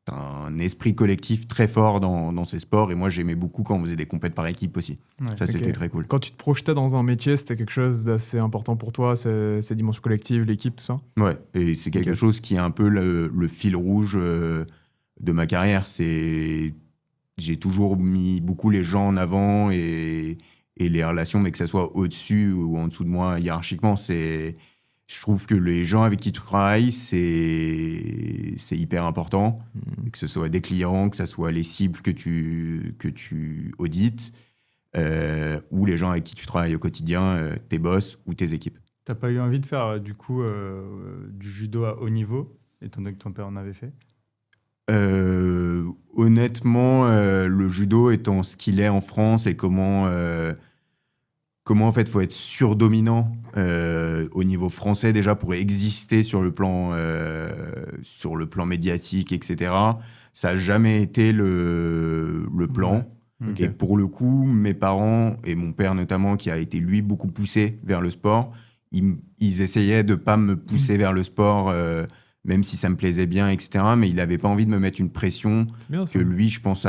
un esprit collectif très fort dans ces sports. Et moi, j'aimais beaucoup quand on faisait des compètes par équipe aussi. Ouais. Ça, c'était Ok. très cool. Quand tu te projetais dans un métier, c'était quelque chose d'assez important pour toi, ces dimensions collectives, l'équipe, tout ça? Ouais, et c'est quelque Ok. chose qui est un peu le fil rouge de ma carrière. J'ai toujours mis beaucoup les gens en avant et les relations, mais que ça soit au-dessus ou en dessous de moi hiérarchiquement, je trouve que les gens avec qui tu travailles, c'est hyper important. Que ce soit des clients, que ce soit les cibles que tu audites, ou les gens avec qui tu travailles au quotidien, tes boss ou tes équipes. T'as pas eu envie de faire du coup du judo à haut niveau, étant donné que ton père en avait fait? Honnêtement, le judo étant ce qu'il est en France et comment en fait faut être surdominant au niveau français déjà pour exister sur le plan médiatique, etc. Ça n'a jamais été le plan. Ouais. Ok. Et pour le coup, mes parents et mon père notamment, qui a été lui beaucoup poussé vers le sport, ils essayaient de pas me pousser vers le sport, même si ça me plaisait bien, etc. Mais il n'avait pas envie de me mettre une pression C'est bien ça. que lui, je pense,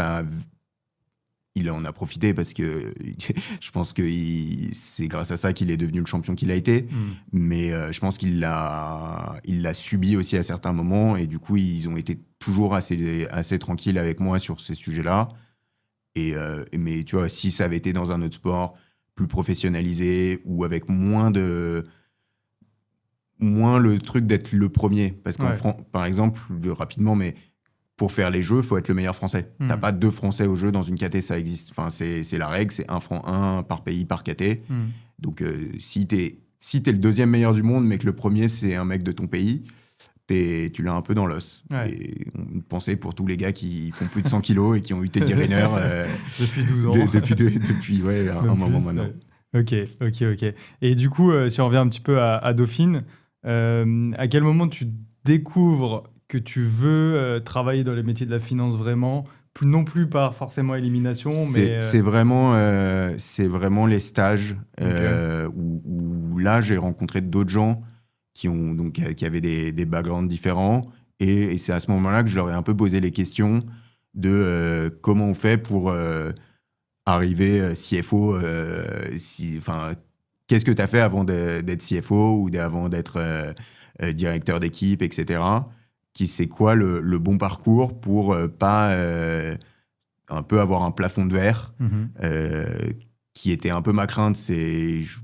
il en a profité parce que je pense que c'est grâce à ça qu'il est devenu le champion qu'il a été. Mais je pense qu'il l'a subi aussi à certains moments. Et du coup, ils ont été toujours assez tranquilles avec moi sur ces sujets-là. Mais tu vois, si ça avait été dans un autre sport plus professionnalisé ou avec moins le truc d'être le premier. Parce qu'en Ouais. par exemple, rapidement, mais pour faire les jeux, il faut être le meilleur français. T'as pas 2 Français au jeu dans une KT, ça existe. Enfin, c'est la règle, c'est un par pays, par KT. Donc, si t'es le deuxième meilleur du monde, mais que le premier, c'est un mec de ton pays, tu l'as un peu dans l'os. Ouais. Et une pensée pour tous les gars qui font plus de 100 kilos et qui ont eu Teddy Riner Depuis 12 ans. depuis ouais, un Même moment plus, maintenant. ouais. Ok. Et du coup, si on revient un petit peu à Dauphine, à quel moment tu découvres que tu veux travailler dans les métiers de la finance vraiment, non plus par forcément élimination, mais... C'est vraiment les stages où là, j'ai rencontré d'autres gens qui avaient des backgrounds différents. Et c'est à ce moment-là que je leur ai un peu posé les questions de comment on fait pour arriver CFO. Qu'est-ce que tu as fait avant d'être CFO ou avant d'être directeur d'équipe, etc. C'est quoi le bon parcours pour pas un peu avoir un plafond de verre qui était un peu ma crainte.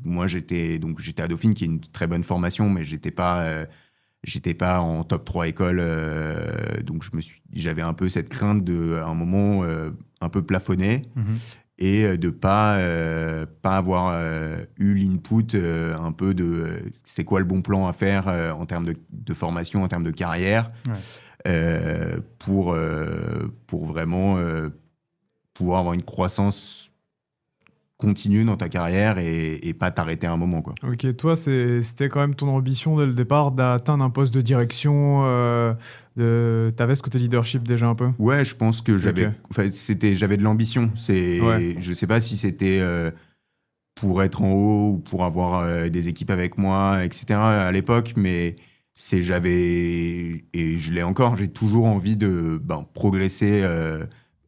Moi, j'étais à Dauphine, qui est une très bonne formation, mais j'étais pas en top 3 école. Donc, j'avais un peu cette crainte à un moment, un peu plafonner et de pas avoir eu l'input un peu de c'est quoi le bon plan à faire en termes de formation, en termes de carrière, pour vraiment pouvoir avoir une croissance continue dans ta carrière et pas t'arrêter à un moment, quoi. Ok, toi, c'était quand même ton ambition dès le départ d'atteindre un poste de direction. T'avais ce côté leadership déjà un peu? Ouais, je pense que j'avais de l'ambition. Ouais. Je sais pas si c'était pour être en haut ou pour avoir des équipes avec moi, etc. à l'époque, mais et je l'ai encore, j'ai toujours envie de progresser,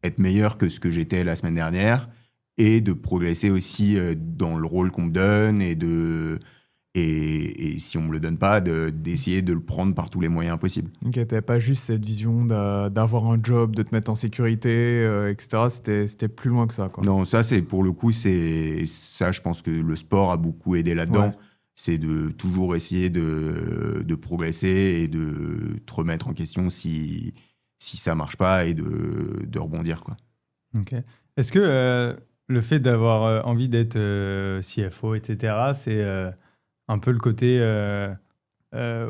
être meilleur que ce que j'étais la semaine dernière et de progresser aussi dans le rôle qu'on me donne et si on me le donne pas, d'essayer de le prendre par tous les moyens possibles. Ok, t'avais pas juste cette vision d'avoir un job, de te mettre en sécurité, etc. C'était plus loin que ça, quoi. Non, ça, pour le coup, ça, je pense que le sport a beaucoup aidé là-dedans. Ouais. C'est de toujours essayer de progresser et de te remettre en question si ça marche pas et de rebondir, quoi. Ok. Est-ce que le fait d'avoir envie d'être CFO, etc., c'est un peu le côté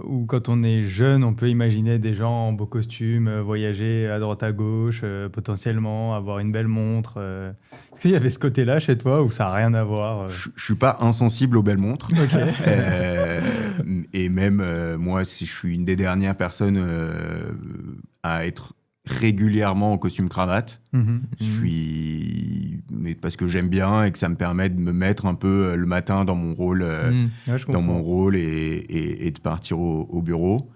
où quand on est jeune, on peut imaginer des gens en beau costume, voyager à droite à gauche, potentiellement avoir une belle montre. Est-ce qu'il y avait ce côté-là chez toi ou ça n'a rien à voir Je suis pas insensible aux belles montres. Ok. Et même moi, si je suis une des dernières personnes à être régulièrement en costume cravate. Mais parce que j'aime bien et que ça me permet de me mettre un peu le matin dans mon rôle, Ouais, mon rôle et de partir au bureau.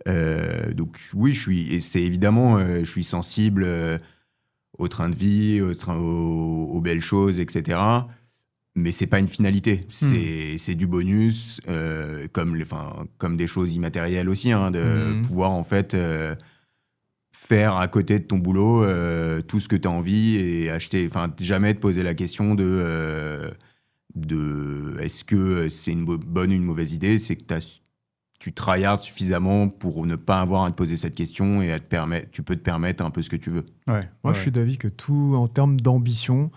Donc oui, c'est évidemment, je suis sensible au train de vie, aux belles choses, etc. Mais c'est pas une finalité, c'est du bonus, comme des choses immatérielles aussi, hein, de pouvoir en fait faire à côté de ton boulot tout ce que tu as envie et acheter, enfin jamais te poser la question de est-ce que c'est une bonne ou une mauvaise idée, c'est que tu tryhards suffisamment pour ne pas avoir à te poser cette question et tu peux te permettre un peu ce que tu veux. Ouais, Moi, je suis d'avis que tout, en termes d'ambition,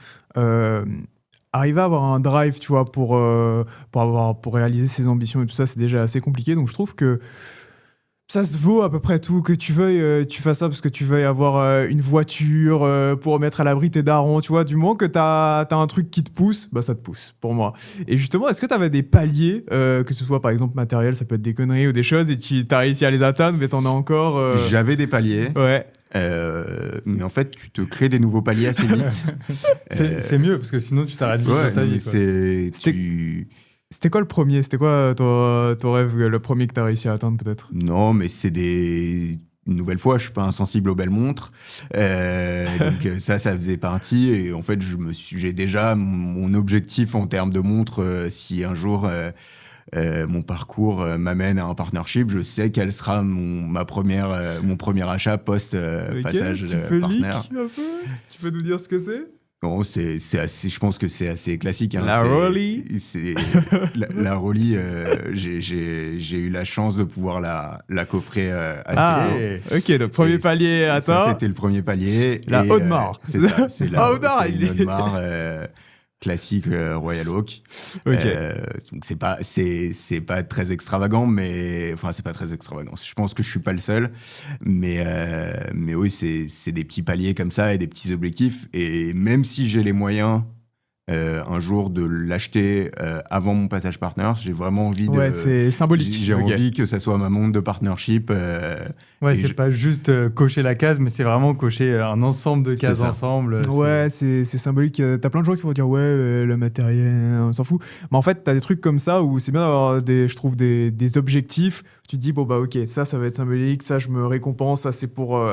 arriver à avoir un drive, tu vois, pour réaliser ses ambitions et tout ça, c'est déjà assez compliqué. Donc, je trouve que ça se vaut à peu près tout, que tu veuilles, tu fasses ça parce que tu veuilles avoir une voiture pour mettre à l'abri tes darons, tu vois, du moment que t'as un truc qui te pousse, bah ça te pousse, pour moi. Et justement, est-ce que t'avais des paliers, que ce soit par exemple matériel, ça peut être des conneries ou des choses, et t'as réussi à les atteindre, mais t'en as encore J'avais des paliers. Ouais. Mais en fait, tu te crées des nouveaux paliers assez vite. C'est mieux, parce que sinon tu t'arrêtes vite dans ta vie. C'était quoi le premier ? C'était quoi ton rêve, le premier que t'as réussi à atteindre peut-être ? Non, mais c'est une nouvelle fois, je suis pas insensible aux belles montres. Donc ça faisait partie. Et en fait, j'ai déjà mon objectif en termes de montre. Si un jour mon parcours m'amène à un partnership, je sais quel sera mon premier achat post passage partenaire. Un peu ? Tu peux nous dire ce que c'est ? Non, c'est assez. Je pense que c'est assez classique. Hein. La Rolly. La Rolly. J'ai eu la chance de pouvoir la coffrer assez tôt. Ok, le premier palier à toi. Ça, c'était le premier palier. La Audemars. C'est ça. C'est la Audemars. Audemars classique Royal Oak. Ok. Donc c'est pas très extravagant, mais enfin c'est pas très extravagant. Je pense que je suis pas le seul, mais oui c'est des petits paliers comme ça et des petits objectifs. Et même si j'ai les moyens un jour de l'acheter avant mon passage partner, j'ai vraiment envie de. Ouais, c'est symbolique. J'ai envie que ça soit ma montre de partnership. Ouais, c'est pas juste cocher la case, mais c'est vraiment cocher un ensemble de cases ensemble. Ouais, c'est symbolique. T'as plein de gens qui vont dire ouais, le matériel, on s'en fout. Mais en fait, t'as des trucs comme ça où c'est bien d'avoir je trouve des objectifs. Tu te dis bon bah ok, ça va être symbolique, ça je me récompense, ça c'est pour.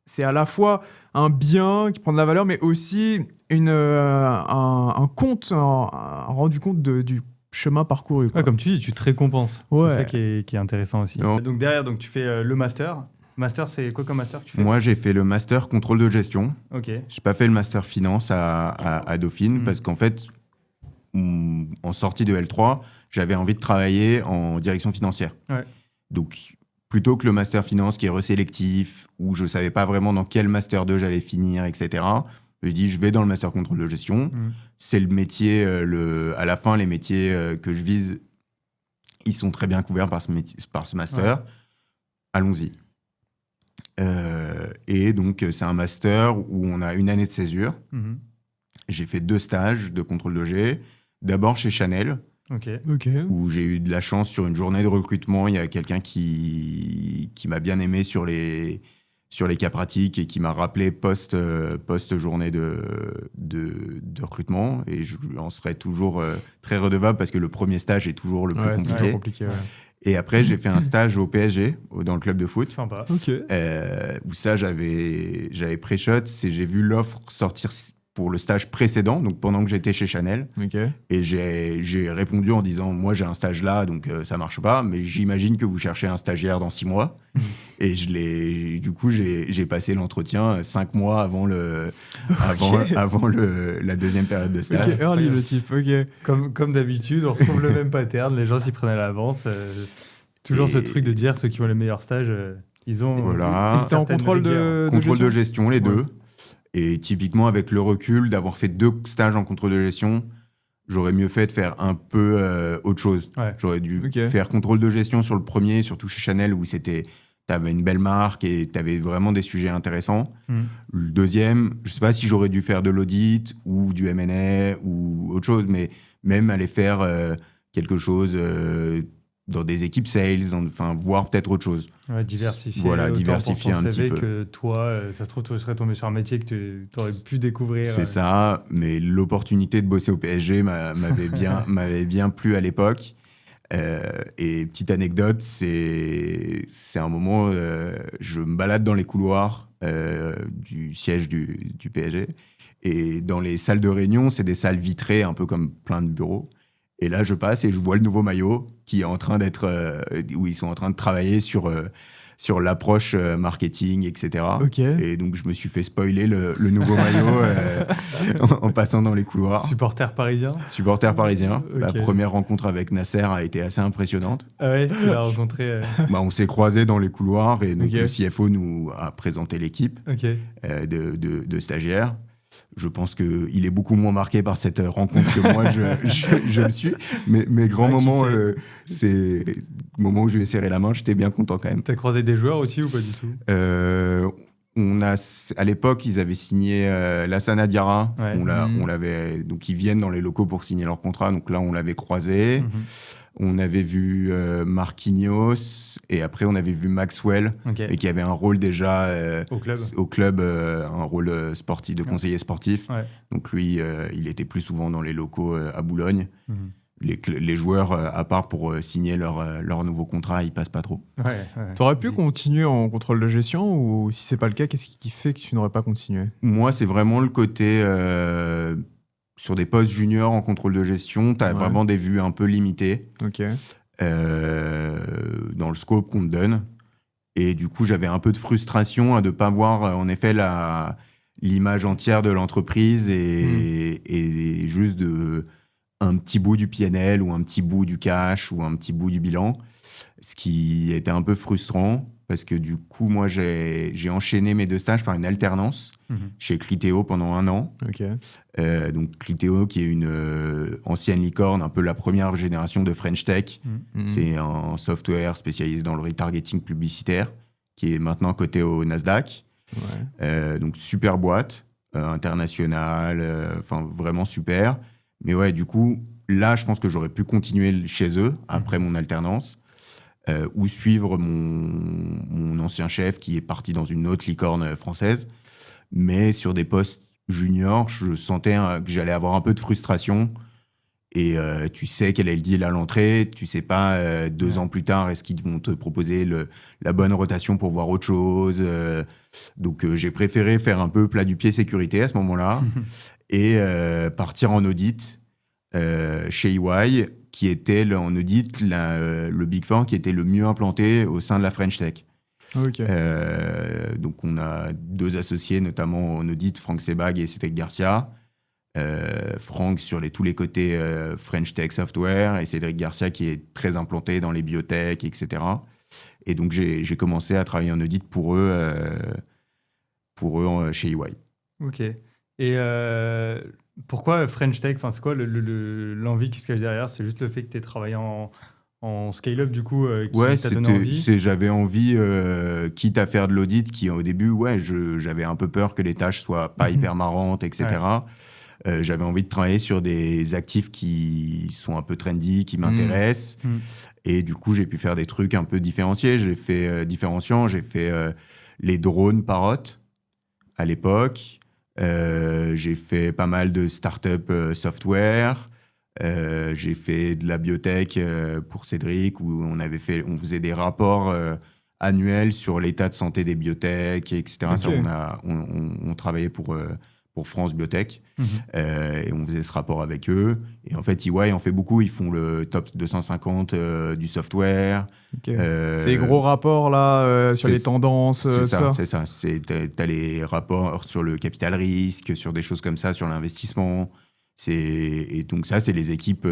C'est à la fois un bien qui prend de la valeur, mais aussi un compte, un rendu compte du chemin parcouru. Quoi. Ouais, comme tu dis, tu te récompenses. Ouais. C'est ça qui est intéressant aussi. Non. Donc derrière, tu fais le master. Master, c'est quoi comme master que tu fais ? Moi, j'ai fait le master contrôle de gestion. Ok. J'ai pas fait le master finance à Dauphine parce qu'en fait, en sortie de L3, j'avais envie de travailler en direction financière. Ouais. Donc, plutôt que le master finance qui est resélectif, où je savais pas vraiment dans quel master 2 j'allais finir, etc., je dis je vais dans le master contrôle de gestion. C'est le métier, à la fin, les métiers que je vise, ils sont très bien couverts par ce master. Ouais. Allons-y. Et donc, c'est un master où on a une année de césure. J'ai fait 2 stages de contrôle de G. D'abord chez Chanel, où j'ai eu de la chance sur une journée de recrutement. Il y a quelqu'un qui m'a bien aimé sur les cas pratiques et qui m'a rappelé post-journée de recrutement. Et je en serai toujours très redevable parce que le premier stage est toujours le plus compliqué. C'est compliqué, ouais. Et après, j'ai fait un stage au PSG, dans le club de foot. Sympa. Où ça, j'avais pré-shot. J'ai vu l'offre sortir pour le stage précédent, donc pendant que j'étais chez Chanel. Et j'ai répondu en disant, moi, j'ai un stage là, donc ça marche pas, mais j'imagine que vous cherchez un stagiaire dans 6 mois. Et du coup, j'ai passé l'entretien 5 mois avant la deuxième période de stage. Ok, early le type, ok. Comme d'habitude, on retrouve le même pattern, les gens s'y prennent à l'avance. Toujours ce truc de dire ceux qui ont les meilleurs stages, ils ont... Voilà. Et c'était en contrôle de gestion, les deux. Et typiquement, avec le recul d'avoir fait 2 stages en contrôle de gestion, j'aurais mieux fait de faire un peu autre chose. Ouais. J'aurais dû Ok. faire contrôle de gestion sur le premier, surtout chez Chanel, où t'avais une belle marque et t'avais vraiment des sujets intéressants. Le deuxième, je sais pas si j'aurais dû faire de l'audit ou du M&A ou autre chose, mais même aller faire quelque chose dans des équipes sales, enfin, voir peut-être autre chose. Ouais, diversifier. Voilà, autant diversifier pour ton un CV petit peu. que toi, ça se trouve, tu serais tombé sur un métier que tu aurais pu découvrir. C'est ça, mais l'opportunité de bosser au PSG m'avait bien plu à l'époque. Et petite anecdote, c'est un moment, je me balade dans les couloirs du siège du PSG. Et dans les salles de réunion, c'est des salles vitrées, un peu comme plein de bureaux. Et là, je passe et je vois le nouveau maillot qui est en train où ils sont en train de travailler sur l'approche marketing, etc. Ok. Et donc, je me suis fait spoiler le nouveau maillot en passant dans les couloirs. Supporter parisien. Supporter parisien. Ok. La première rencontre avec Nasser a été assez impressionnante. Ah ouais, tu l'as rencontré. On s'est croisés dans les couloirs et donc Ok. le CFO nous a présenté l'équipe Ok. de stagiaires. Je pense qu'il est beaucoup moins marqué par cette rencontre que moi, je le suis. Mais mes grands moments, c'est le moment où je lui ai serré la main, j'étais bien content quand même. T'as croisé des joueurs aussi ou pas du tout? À l'époque, ils avaient signé Lassana Diarra. Ouais. On l'avait, donc ils viennent dans les locaux pour signer leur contrat. Donc là, on l'avait croisé. On avait vu Marquinhos et après on avait vu Maxwell, Ok. et qui avait un rôle déjà Au club. un rôle sportif, de conseiller sportif. Ouais. Donc lui, il était plus souvent dans les locaux à Boulogne. Mhm. Les joueurs, à part pour signer leur nouveau contrat, ils passent pas trop. Ouais. T'aurais pu continuer en contrôle de gestion ou si c'est pas le cas, qu'est-ce qui fait que tu n'aurais pas continué? Moi, c'est vraiment le côté sur des postes juniors en contrôle de gestion, tu as Ouais. vraiment des vues un peu limitées Ok. dans le scope qu'on te donne. Et du coup, j'avais un peu de frustration de ne pas voir, en effet, l'image entière de l'entreprise et juste un petit bout du PNL ou un petit bout du cash ou un petit bout du bilan. Ce qui était un peu frustrant parce que du coup, moi, j'ai enchaîné mes 2 stages par une alternance chez Criteo pendant 1 an. Ok. Donc Criteo, qui est une ancienne licorne, un peu la première génération de French Tech. C'est un software spécialisé dans le retargeting publicitaire qui est maintenant coté au Nasdaq. Ouais. Donc super boîte, internationale, enfin vraiment super. Mais ouais, du coup, là, je pense que j'aurais pu continuer chez eux après mon alternance ou suivre mon ancien chef qui est parti dans une autre licorne française. Mais sur des postes juniors, je sentais que j'allais avoir un peu de frustration. Et tu sais quel est le deal à l'entrée, tu sais pas 2 ans plus tard, est-ce qu'ils vont te proposer la bonne rotation pour voir autre chose. Donc j'ai préféré faire un peu plat du pied sécurité à ce moment-là et partir en audit chez EY, qui était en audit le Big Four qui était le mieux implanté au sein de la French Tech. Ok. Donc on a 2 associés, notamment en audit, Franck Sebag et Cédric Garcia. Franck sur tous les côtés French Tech Software et Cédric Garcia qui est très implanté dans les biotech, etc. Et donc j'ai commencé à travailler en audit pour eux chez EY. Ok. Et pourquoi French Tech? Enfin, c'est quoi l'envie qui se cache derrière? C'est juste le fait que tu aies travaillé en scale-up, du coup, qui t'a donné envie? J'avais envie, quitte à faire de l'audit, qui au début, j'avais un peu peur que les tâches soient pas hyper marrantes, etc. J'avais envie de travailler sur des actifs qui sont un peu trendy, qui m'intéressent. Et du coup, j'ai pu faire des trucs un peu différenciés. J'ai fait les drones Parrot à l'époque. J'ai fait pas mal de start-up software. J'ai fait de la biotech pour Cédric, où on faisait des rapports annuels sur l'état de santé des biotech, etc. Okay. Ça, on travaillait pour France Biotech. Et on faisait ce rapport avec eux. Et en fait, EY en fait beaucoup. Ils font le top 250 du software. Okay. Ces gros rapports là sur les tendances, c'est ça. T'as les rapports sur le capital risque, sur des choses comme ça, sur l'investissement. Et donc ça, c'est les équipes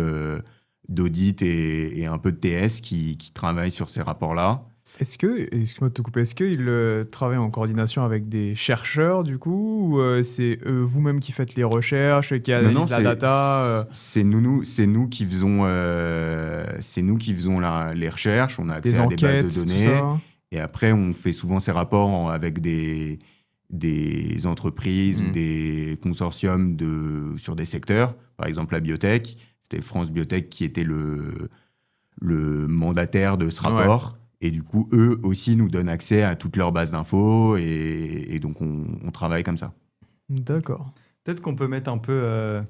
d'audit et un peu de TS qui travaillent sur ces rapports-là. Excuse-moi de te couper, est-ce qu'ils travaillent en coordination avec des chercheurs du coup, ou c'est vous-même qui faites les recherches, qui analysent la data c'est nous qui faisons, les recherches, on a accès des à des bases enquêtes, de tout données, ça? et après on fait souvent ces rapports avec des entreprises ou des consortiums sur des secteurs. Par exemple, la biotech, c'était France Biotech qui était le mandataire de ce rapport. Ouais. Et du coup, eux aussi nous donnent accès à toutes leurs bases d'infos et donc on travaille comme ça. D'accord. Peut-être qu'on peut mettre un peu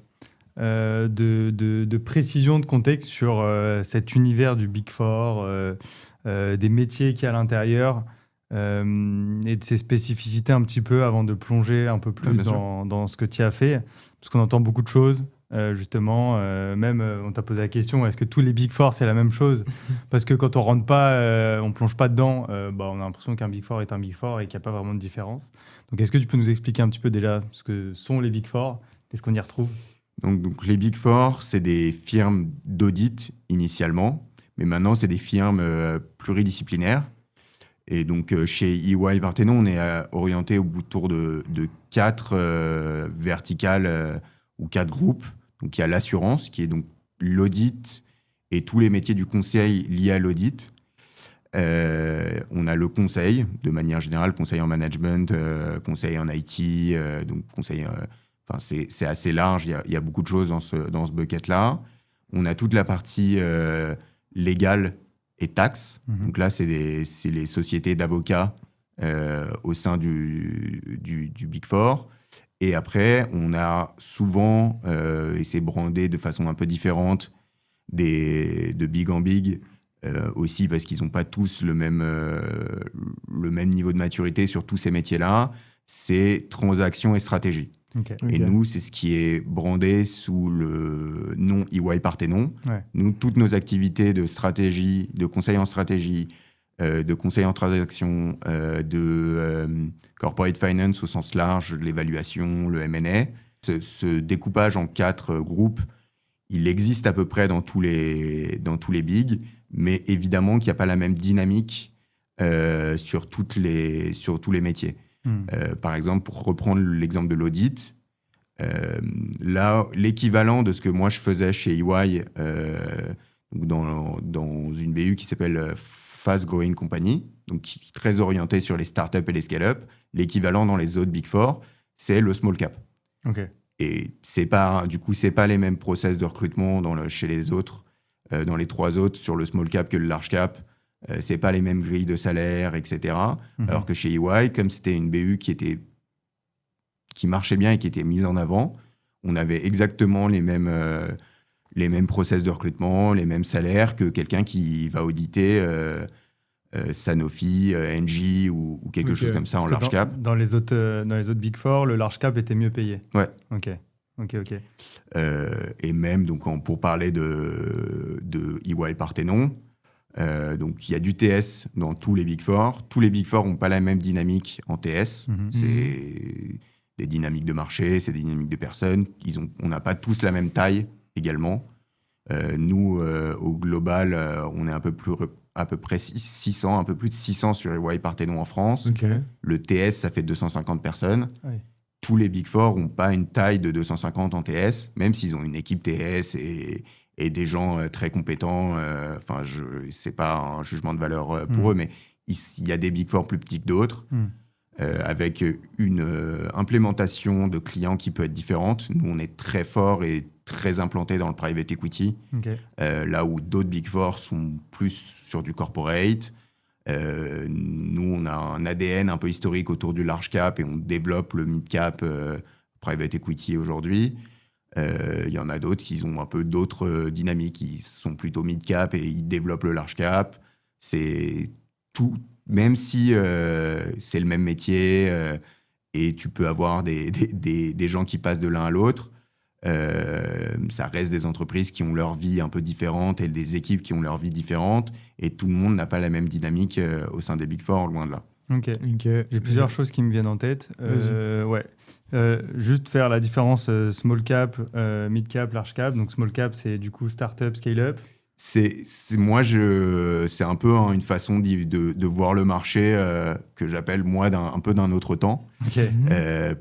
de précision, de contexte sur cet univers du Big Four, des métiers qu'il y a à l'intérieur et de ses spécificités un petit peu avant de plonger un peu plus dans ce que tu as fait. Parce qu'on entend beaucoup de choses. Justement, on t'a posé la question, est-ce que tous les Big Four c'est la même chose? Parce que quand on rentre pas, on plonge pas dedans, on a l'impression qu'un Big Four est un Big Four et qu'il n'y a pas vraiment de différence. Donc est-ce que tu peux nous expliquer un petit peu déjà ce que sont les Big Four? Qu'est-ce qu'on y retrouve? Donc les Big Four, c'est des firmes d'audit initialement, mais maintenant c'est des firmes pluridisciplinaires. Et donc chez EY Parthenon, on est orienté autour de 4 verticales ou 4 groupes. Donc il y a l'assurance, qui est donc l'audit et tous les métiers du conseil liés à l'audit. On a le conseil, de manière générale, conseil en management, conseil en IT, donc conseil... c'est assez large, il y a beaucoup de choses dans ce bucket-là. On a toute la partie légale et taxes. Donc là, c'est les sociétés d'avocats au sein du Big Four. Et après, on a souvent, et c'est brandé de façon un peu différente, de Big en Big, aussi parce qu'ils n'ont pas tous le même niveau de maturité sur tous ces métiers-là, c'est transactions et stratégie. Okay. Et nous, c'est ce qui est brandé sous le nom EY Parthenon. Ouais. Nous, toutes nos activités de stratégie, de conseil en stratégie, de conseil en transaction, de corporate finance au sens large, l'évaluation, le M&A. Ce découpage en 4 groupes, il existe à peu près dans tous les bigs, mais évidemment qu'il n'y a pas la même dynamique sur tous les métiers. Par exemple, pour reprendre l'exemple de l'audit, là, l'équivalent de ce que moi je faisais chez EY dans une BU qui s'appelle Fast Growing Company, donc qui est très orientée sur les startups et les scale-up, l'équivalent dans les autres Big Four, c'est le small cap. Okay. Et c'est pas les mêmes process de recrutement chez les autres, dans les 3 autres, sur le small cap que le large cap. C'est pas les mêmes grilles de salaire, etc. Alors que chez EY, comme c'était une BU qui marchait bien et qui était mise en avant, on avait exactement les mêmes process de recrutement, les mêmes salaires que quelqu'un qui va auditer Sanofi, Engie ou quelque chose comme ça en large cap. Dans les autres Big Four, le large cap était mieux payé. Ouais. Ok. Et même donc pour parler de EY Parthenon, donc il y a du TS dans tous les Big Four. Tous les Big Four n'ont pas la même dynamique en TS. C'est des dynamiques de marché, c'est des dynamiques de personnes. On n'a pas tous la même taille également. Nous, au global, on est à peu près 600, un peu plus de 600 sur EY Parthenon en France. Okay. Le TS, ça fait 250 personnes. Oui. Tous les Big Four n'ont pas une taille de 250 en TS, même s'ils ont une équipe TS et des gens très compétents. C'est pas un jugement de valeur pour eux, mais il y a des Big Four plus petits que d'autres, avec une implémentation de clients qui peut être différente. Nous, on est très fort et très implanté dans le private equity, là où d'autres Big Four sont plus sur du corporate. Nous, on a un ADN un peu historique autour du large cap et on développe le mid cap private equity aujourd'hui. Il y en a d'autres qui ont un peu d'autres dynamiques, ils sont plutôt mid cap et ils développent le large cap. C'est tout, même si c'est le même métier et tu peux avoir des gens qui passent de l'un à l'autre. Ça reste des entreprises qui ont leur vie un peu différente et des équipes qui ont leur vie différente et tout le monde n'a pas la même dynamique au sein des Big Four, loin de là. Ok. J'ai plusieurs choses qui me viennent en tête. Juste faire la différence small cap, mid cap, large cap. Donc small cap, c'est du coup startup, scale up. C'est un peu une façon de voir le marché que j'appelle moi un peu d'un autre temps. Ok.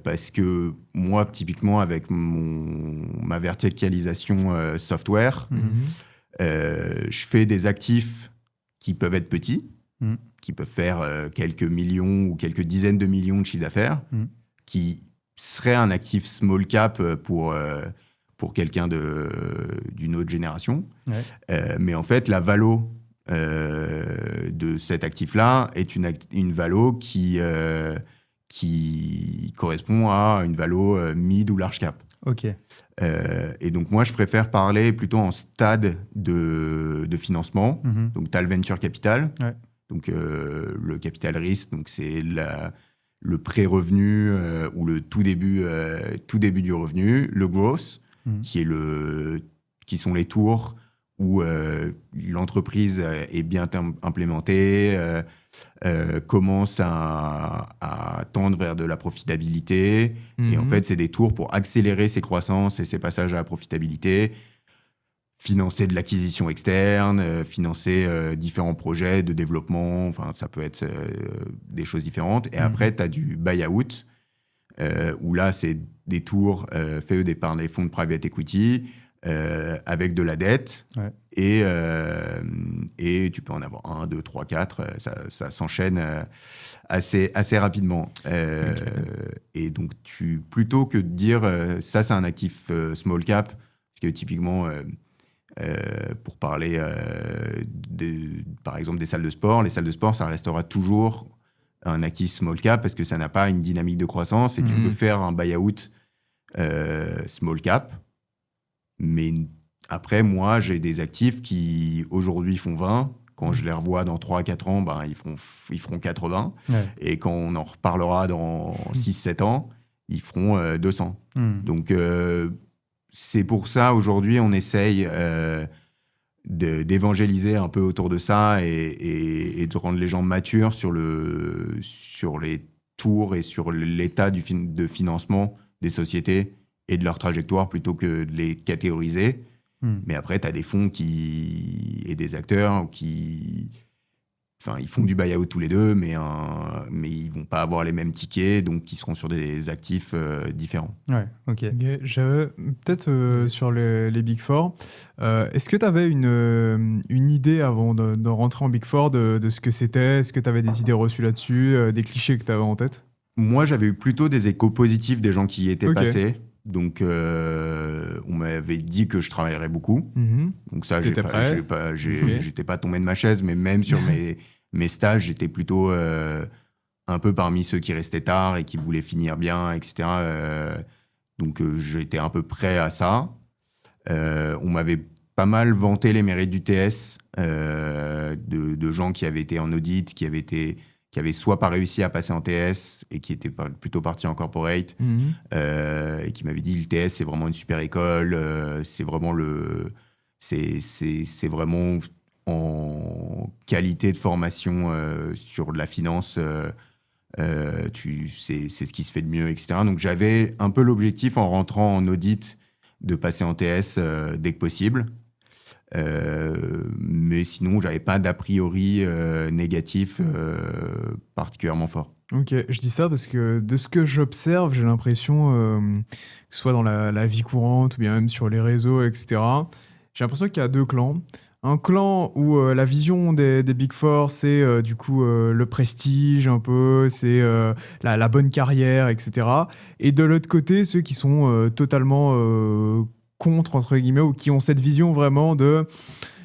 Parce que moi, typiquement, avec ma verticalisation software, je fais des actifs qui peuvent être petits, qui peuvent faire quelques millions ou quelques dizaines de millions de chiffre d'affaires, qui seraient un actif small cap pour quelqu'un d'une autre génération. Ouais. Mais en fait, la valo de cet actif-là est une valo qui correspond à une valo mid ou large cap. Ok. Et donc, moi, je préfère parler plutôt en stade de financement. Donc, tu as le venture capital. Ouais. Donc, le capital risque, donc c'est le pré-revenu ou le tout début du revenu. Le growth, qui sont les tours où l'entreprise est bien implémentée, commence à tendre vers de la profitabilité. Et en fait, c'est des tours pour accélérer ses croissances et ses passages à la profitabilité, financer de l'acquisition externe, financer différents projets de développement. Enfin, ça peut être des choses différentes. Et après, tu as du buy-out, où là, c'est des tours faits par des fonds de private equity avec de la dette. Ouais. Et tu peux en avoir 1, 2, 3, 4. Ça s'enchaîne assez rapidement. Et donc, plutôt que de dire ça, c'est un actif small cap, parce que typiquement, pour parler par exemple des salles de sport, les salles de sport, ça restera toujours un actif small cap parce que ça n'a pas une dynamique de croissance et tu peux faire un buy-out small cap. Mais après, moi, j'ai des actifs qui, aujourd'hui, font 20. Quand je les revois dans 3-4 ans, ils feront 80. Ouais. Et quand on en reparlera dans 6-7 ans, ils feront 200. Donc, c'est pour ça, aujourd'hui, on essaye d'évangéliser un peu autour de ça et de rendre les gens matures sur les tours et sur l'état de financement des sociétés et de leur trajectoire plutôt que de les catégoriser. Mais après, tu as des fonds et des acteurs qui... Enfin, ils font du buy-out tous les deux, mais ils vont pas avoir les mêmes tickets, donc ils seront sur des actifs différents. Ouais, ok. J'avais peut-être sur les Big Four, est-ce que tu avais une idée avant de rentrer en Big Four de ce que c'était? Est-ce que tu avais des idées reçues là-dessus, des clichés que tu avais en tête? Moi, j'avais eu plutôt des échos positifs des gens qui y étaient passés. Donc, on m'avait dit que je travaillerais beaucoup. Donc ça, j'étais pas tombé de ma chaise, mais même sur mes stages, j'étais plutôt un peu parmi ceux qui restaient tard et qui voulaient finir bien, etc. Donc, j'étais un peu prêt à ça. On m'avait pas mal vanté les mérites du TS, de gens qui avaient été en audit, qui avaient soit pas réussi à passer en TS et qui étaient plutôt partis en corporate, et qui m'avaient dit le TS c'est vraiment une super école, c'est vraiment c'est vraiment en qualité de formation sur de la finance, c'est ce qui se fait de mieux, etc. Donc j'avais un peu l'objectif en rentrant en audit de passer en TS dès que possible. Mais sinon, j'avais pas d'a priori négatif particulièrement fort. Ok, je dis ça parce que de ce que j'observe, j'ai l'impression, que ce soit dans la vie courante ou bien même sur les réseaux, etc., j'ai l'impression qu'il y a deux clans. Un clan où la vision des Big Four, c'est du coup le prestige un peu, c'est la bonne carrière, etc. Et de l'autre côté, ceux qui sont totalement contre, entre guillemets, ou qui ont cette vision vraiment de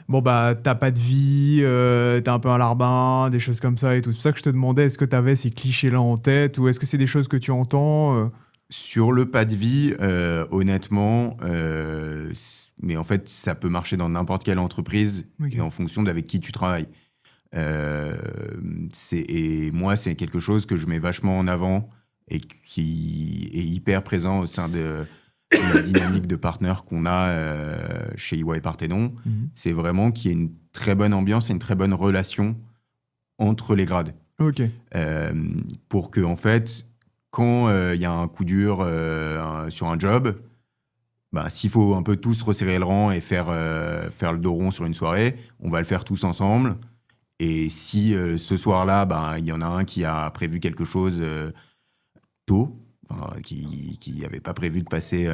bon bah t'as pas de vie, t'es un peu un larbin, des choses comme ça et tout. C'est pour ça que je te demandais, est-ce que t'avais ces clichés-là en tête ou est-ce que c'est des choses que tu entends Sur le pas de vie, honnêtement, mais en fait ça peut marcher dans n'importe quelle entreprise, et en fonction d'avec qui tu travailles. Et moi c'est quelque chose que je mets vachement en avant et qui est hyper présent au sein de la dynamique de partenaires qu'on a chez EY Parthénon. C'est vraiment qu'il y ait une très bonne ambiance et une très bonne relation entre les grades. Pour que, en fait, quand il y a un coup dur sur un job, s'il faut un peu tous resserrer le rang et faire le dos rond sur une soirée, on va le faire tous ensemble. Et si ce soir-là, il y en a un qui a prévu quelque chose tôt, qui n'avait pas prévu de passer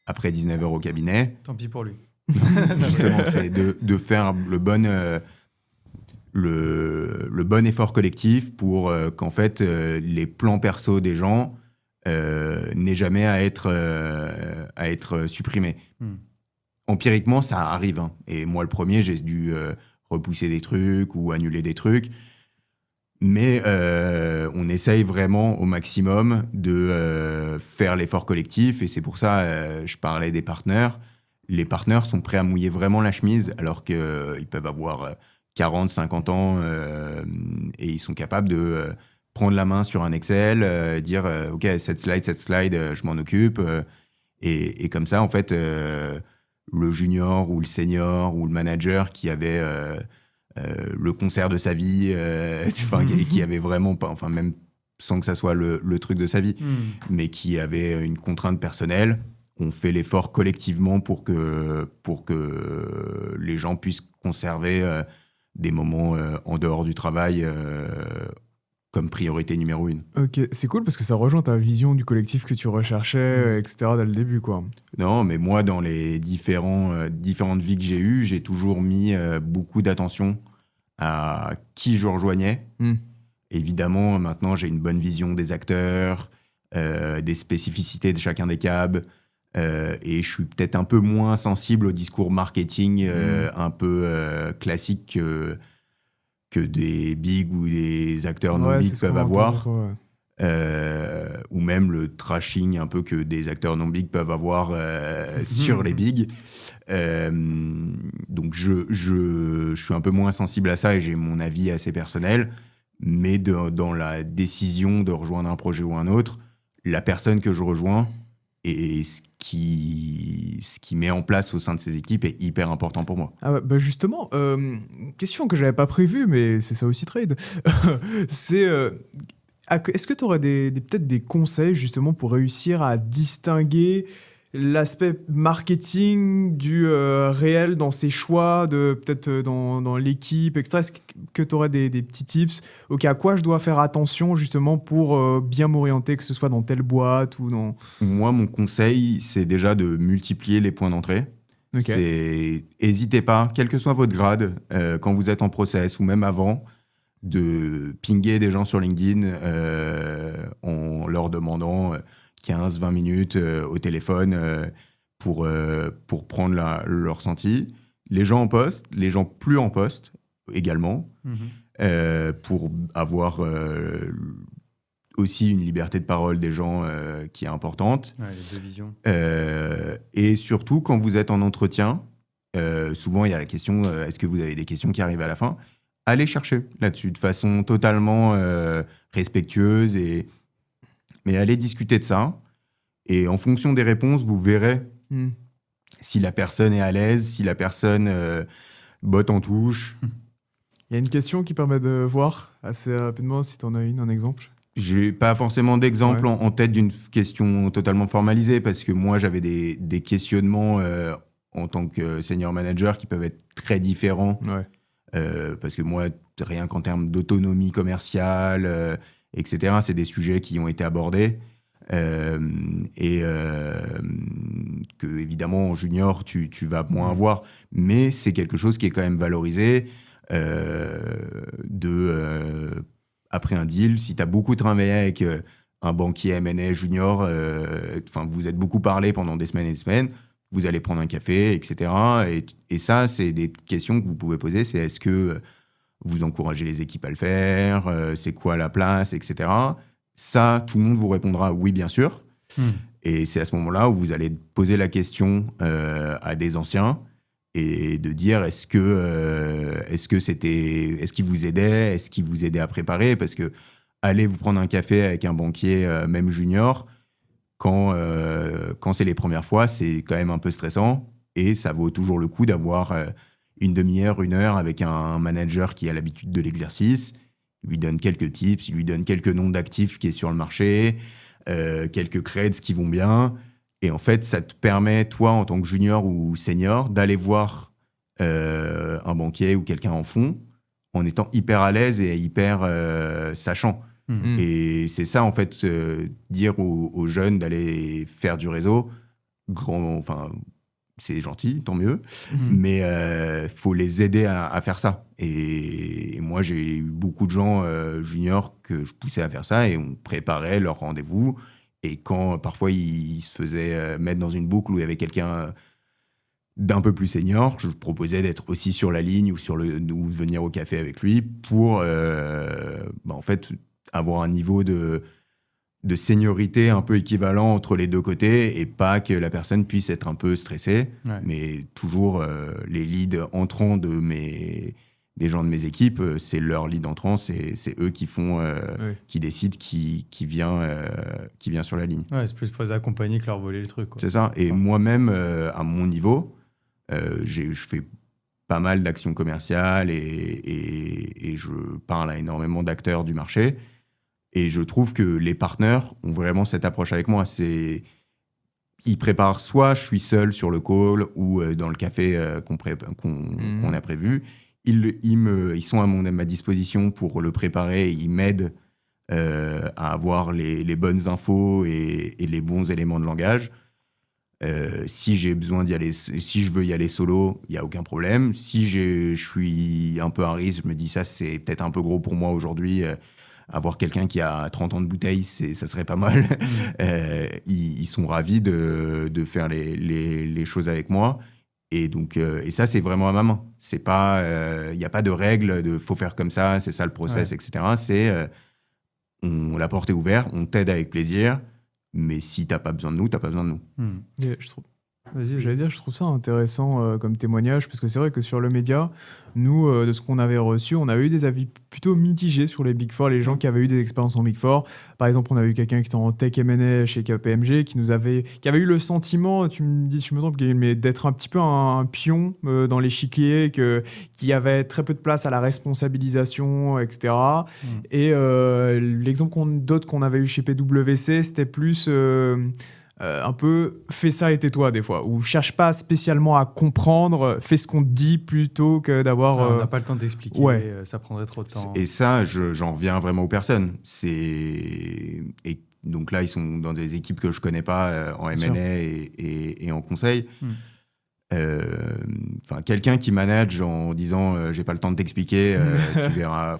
après 19h au cabinet. Tant pis pour lui. Justement, c'est de faire le bon effort collectif pour qu'en fait, les plans perso des gens n'aient jamais à être supprimés. Empiriquement, ça arrive. Hein. Et moi, le premier, j'ai dû repousser des trucs ou annuler des trucs. Mais on essaye vraiment au maximum de faire l'effort collectif. Et c'est pour ça, je parlais des partenaires. Les partenaires sont prêts à mouiller vraiment la chemise, alors qu'ils peuvent avoir 40, 50 ans et ils sont capables de prendre la main sur un Excel, dire OK, cette slide, je m'en occupe. Et comme ça, en fait, le junior ou le senior ou le manager qui avait le concert de sa vie, qui avait vraiment pas, même sans que ça soit le truc de sa vie, mais qui avait une contrainte personnelle, on fait l'effort collectivement pour que les gens puissent conserver des moments en dehors du travail comme priorité numéro 1. Ok, c'est cool parce que ça rejoint ta vision du collectif que tu recherchais, etc. dès le début, quoi. Non, mais moi, dans les différentes vies que j'ai eues, j'ai toujours mis beaucoup d'attention à qui je rejoignais. Évidemment, maintenant, j'ai une bonne vision des acteurs, des spécificités de chacun des cabs, et je suis peut-être un peu moins sensible au discours marketing un peu classique que des big ou des acteurs non big peuvent avoir. Ou même le trashing un peu que des acteurs non big peuvent avoir sur les bigs. Donc je suis un peu moins sensible à ça et j'ai mon avis assez personnel. Mais dans la décision de rejoindre un projet ou un autre, la personne que je rejoins et ce qui met en place au sein de ces équipes est hyper important pour moi. Ah bah justement, question que j'avais pas prévue, mais c'est ça aussi Trade. C'est est-ce que tu aurais peut-être des conseils justement pour réussir à distinguer l'aspect marketing du réel dans ses choix, peut-être dans l'équipe, etc. Est-ce que tu aurais des petits tips? Ok, à quoi je dois faire attention justement pour bien m'orienter, que ce soit dans telle boîte ou dans... Moi, mon conseil, c'est déjà de multiplier les points d'entrée. Okay. N'hésitez pas, quel que soit votre grade, quand vous êtes en process ou même avant, de pinguer des gens sur LinkedIn en leur demandant 15-20 minutes au téléphone pour prendre leur ressenti. Les gens en poste, les gens plus en poste également, pour avoir aussi une liberté de parole des gens qui est importante. Ouais, les deux visions. Et surtout, quand vous êtes en entretien, souvent il y a la question, est-ce que vous avez des questions qui arrivent à la fin ? Allez chercher là-dessus de façon totalement respectueuse, mais allez discuter de ça. Et en fonction des réponses, vous verrez si la personne est à l'aise, si la personne botte en touche. Il y a une question qui permet de voir assez rapidement, si tu en as un exemple. J'ai pas forcément d'exemple en tête d'une question totalement formalisée, parce que moi, j'avais des questionnements en tant que senior manager qui peuvent être très différents. Ouais. Parce que moi, rien qu'en termes d'autonomie commerciale, etc., c'est des sujets qui ont été abordés. Que évidemment en junior tu vas moins avoir, mais c'est quelque chose qui est quand même valorisé après un deal, si tu as beaucoup travaillé avec un banquier M&A junior, vous êtes beaucoup parlé pendant des semaines et des semaines, vous allez prendre un café, etc. Et ça, c'est des questions que vous pouvez poser, c'est est-ce que vous encouragez les équipes à le faire, c'est quoi la place, etc. Ça, tout le monde vous répondra oui, bien sûr. Et c'est à ce moment-là où vous allez poser la question à des anciens et de dire est-ce qu'il vous aidait, est-ce qu'il vous aidait à préparer, parce que allez vous prendre un café avec un banquier, même junior, quand c'est les premières fois, c'est quand même un peu stressant et ça vaut toujours le coup d'avoir une demi-heure, 1 heure avec un manager qui a l'habitude de l'exercice. Il lui donne quelques tips, il lui donne quelques noms d'actifs qui est sur le marché, quelques creds qui vont bien, Et en fait, ça te permet, toi, en tant que junior ou senior, d'aller voir un banquier ou quelqu'un en fond en étant hyper à l'aise et hyper sachant. Et c'est ça, en fait, dire aux jeunes d'aller faire du réseau, c'est gentil, tant mieux, mais faut les aider à faire ça. Et moi, j'ai eu beaucoup de gens juniors que je poussais à faire ça et on préparait leur rendez-vous. Et quand parfois ils se faisaient mettre dans une boucle où il y avait quelqu'un d'un peu plus senior, je proposais d'être aussi sur la ligne ou venir au café avec lui pour en fait avoir un niveau de seniorité un peu équivalent entre les deux côtés et pas que la personne puisse être un peu stressée, mais toujours les leads entrants des gens de mes équipes, c'est leur lead entrant, c'est eux qui font, qui décident qui vient sur la ligne. Ouais, c'est plus pour les accompagner que leur voler le truc, quoi. C'est ça. Et moi-même, à mon niveau, je fais pas mal d'actions commerciales et je parle à énormément d'acteurs du marché. Et je trouve que les partenaires ont vraiment cette approche avec moi. Ils préparent soit je suis seul sur le call ou dans le café qu'on a prévu. Ils sont à ma disposition pour le préparer. Ils m'aident à avoir les bonnes infos et les bons éléments de langage. Si j'ai besoin d'y aller, si je veux y aller solo, il n'y a aucun problème. Si je suis un peu à risque, je me dis ça, c'est peut-être un peu gros pour moi aujourd'hui. Avoir quelqu'un qui a 30 ans de bouteille, ça serait pas mal. Ils sont ravis de faire les choses avec moi. Et donc, et ça, c'est vraiment à ma main. C'est pas, il n'y a pas de règle de faut faire comme ça, c'est ça le process, etc. C'est, la porte est ouverte, on t'aide avec plaisir. Mais si t'as pas besoin de nous, t'as pas besoin de nous. Je trouve ça intéressant comme témoignage, parce que c'est vrai que sur le média, nous, de ce qu'on avait reçu, on avait eu des avis plutôt mitigés sur les Big Four, les gens qui avaient eu des expériences en Big Four. Par exemple, on a eu quelqu'un qui était en tech M&A chez KPMG, qui avait eu le sentiment, tu me dis si je me trompe, mais d'être un petit peu un pion dans l'échiquier, qui avait très peu de place à la responsabilisation, etc. Et l'exemple d'autres qu'on avait eu chez PwC, c'était plus... un peu fais ça et tais-toi des fois, ou cherche pas spécialement à comprendre, fais ce qu'on te dit plutôt que d'avoir... on n'a pas le temps d'expliquer, ça prendrait trop de temps. Et ça, j'en reviens vraiment aux personnes. Et donc là, ils sont dans des équipes que je connais pas en M&A et en conseil. Quelqu'un qui manage en disant j'ai pas le temps de t'expliquer, tu verras,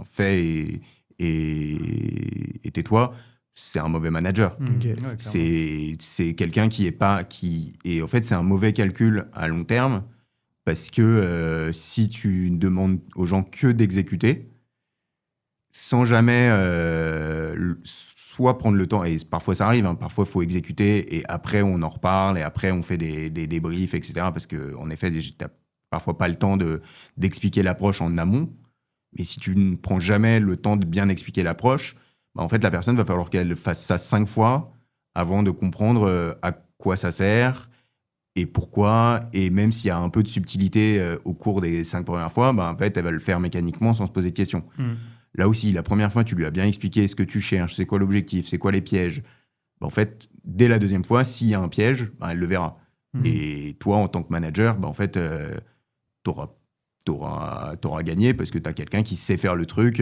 fais et tais-toi. C'est un mauvais manager. C'est quelqu'un et en fait, c'est un mauvais calcul à long terme parce que si tu demandes aux gens que d'exécuter, sans jamais soit prendre le temps, et parfois ça arrive, parfois il faut exécuter et après on en reparle et après on fait des débriefs, etc. Parce qu'en effet, t'as parfois pas le temps d'expliquer l'approche en amont. Mais si tu ne prends jamais le temps de bien expliquer l'approche, en fait, la personne va falloir qu'elle fasse ça 5 fois avant de comprendre à quoi ça sert et pourquoi. Et même s'il y a un peu de subtilité au cours des 5 premières fois, en fait, elle va le faire mécaniquement sans se poser de questions. Là aussi, la première fois, tu lui as bien expliqué ce que tu cherches, c'est quoi l'objectif, c'est quoi les pièges. En fait, dès la deuxième fois, s'il y a un piège, elle le verra. Et toi, en tant que manager, en fait, t'auras gagné parce que t'as quelqu'un qui sait faire le truc...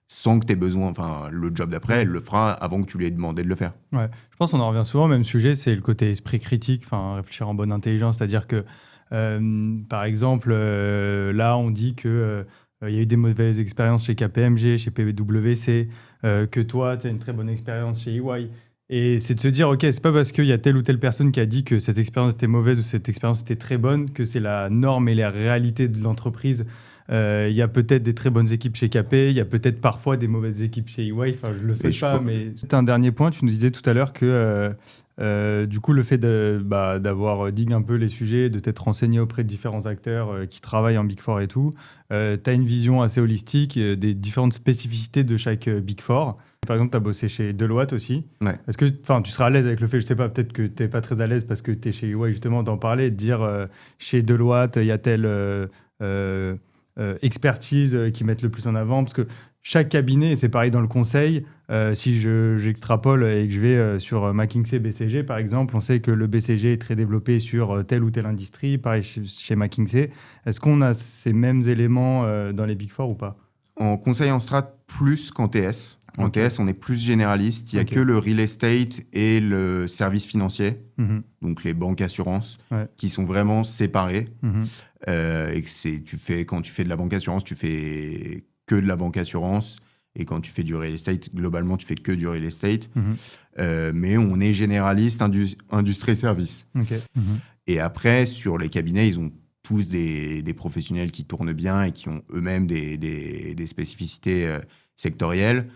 sans que tu aies besoin, le job d'après, elle le fera avant que tu lui aies demandé de le faire. Ouais, je pense qu'on en revient souvent au même sujet, c'est le côté esprit critique, réfléchir en bonne intelligence, c'est-à-dire que, par exemple, là, on dit que il y a eu des mauvaises expériences chez KPMG, chez PwC, que toi, tu as une très bonne expérience chez EY. Et c'est de se dire, ok, c'est pas parce qu'il y a telle ou telle personne qui a dit que cette expérience était mauvaise ou cette expérience était très bonne que c'est la norme et la réalité de l'entreprise. Il y a peut-être des très bonnes équipes chez KP, il y a peut-être parfois des mauvaises équipes chez EY, je le sais pas, mais... C'est un dernier point, tu nous disais tout à l'heure que du coup le fait d'avoir digue un peu les sujets, de t'être renseigné auprès de différents acteurs qui travaillent en Big Four et tout, tu as une vision assez holistique des différentes spécificités de chaque Big Four. Par exemple, tu as bossé chez Deloitte aussi. Ouais. Est-ce que tu seras à l'aise avec le fait, je sais pas, peut-être que tu n'es pas très à l'aise parce que tu es chez EY justement, d'en parler, de dire chez Deloitte, il y a tel... expertise qu'ils mettent le plus en avant? Parce que chaque cabinet, et c'est pareil dans le conseil, si j'extrapole et que je vais sur McKinsey, BCG par exemple, on sait que le BCG est très développé sur telle ou telle industrie, pareil chez McKinsey. Est-ce qu'on a ces mêmes éléments dans les Big Four ou pas? En conseil en strat, plus qu'en TS. En Ok. TS, on est plus généraliste. Il n'y a Ok. que le real estate et le service financier, Mhm. donc les banques assurances, Ouais. qui sont vraiment séparés. Mhm. Et que quand tu fais de la banque assurance, tu fais que de la banque assurance. Et quand tu fais du real estate, globalement, tu fais que du real estate. Mhm. Mais on est généraliste, industrie service. Ok. Mhm. Et après, sur les cabinets, ils ont tous des professionnels qui tournent bien et qui ont eux-mêmes des spécificités sectorielles.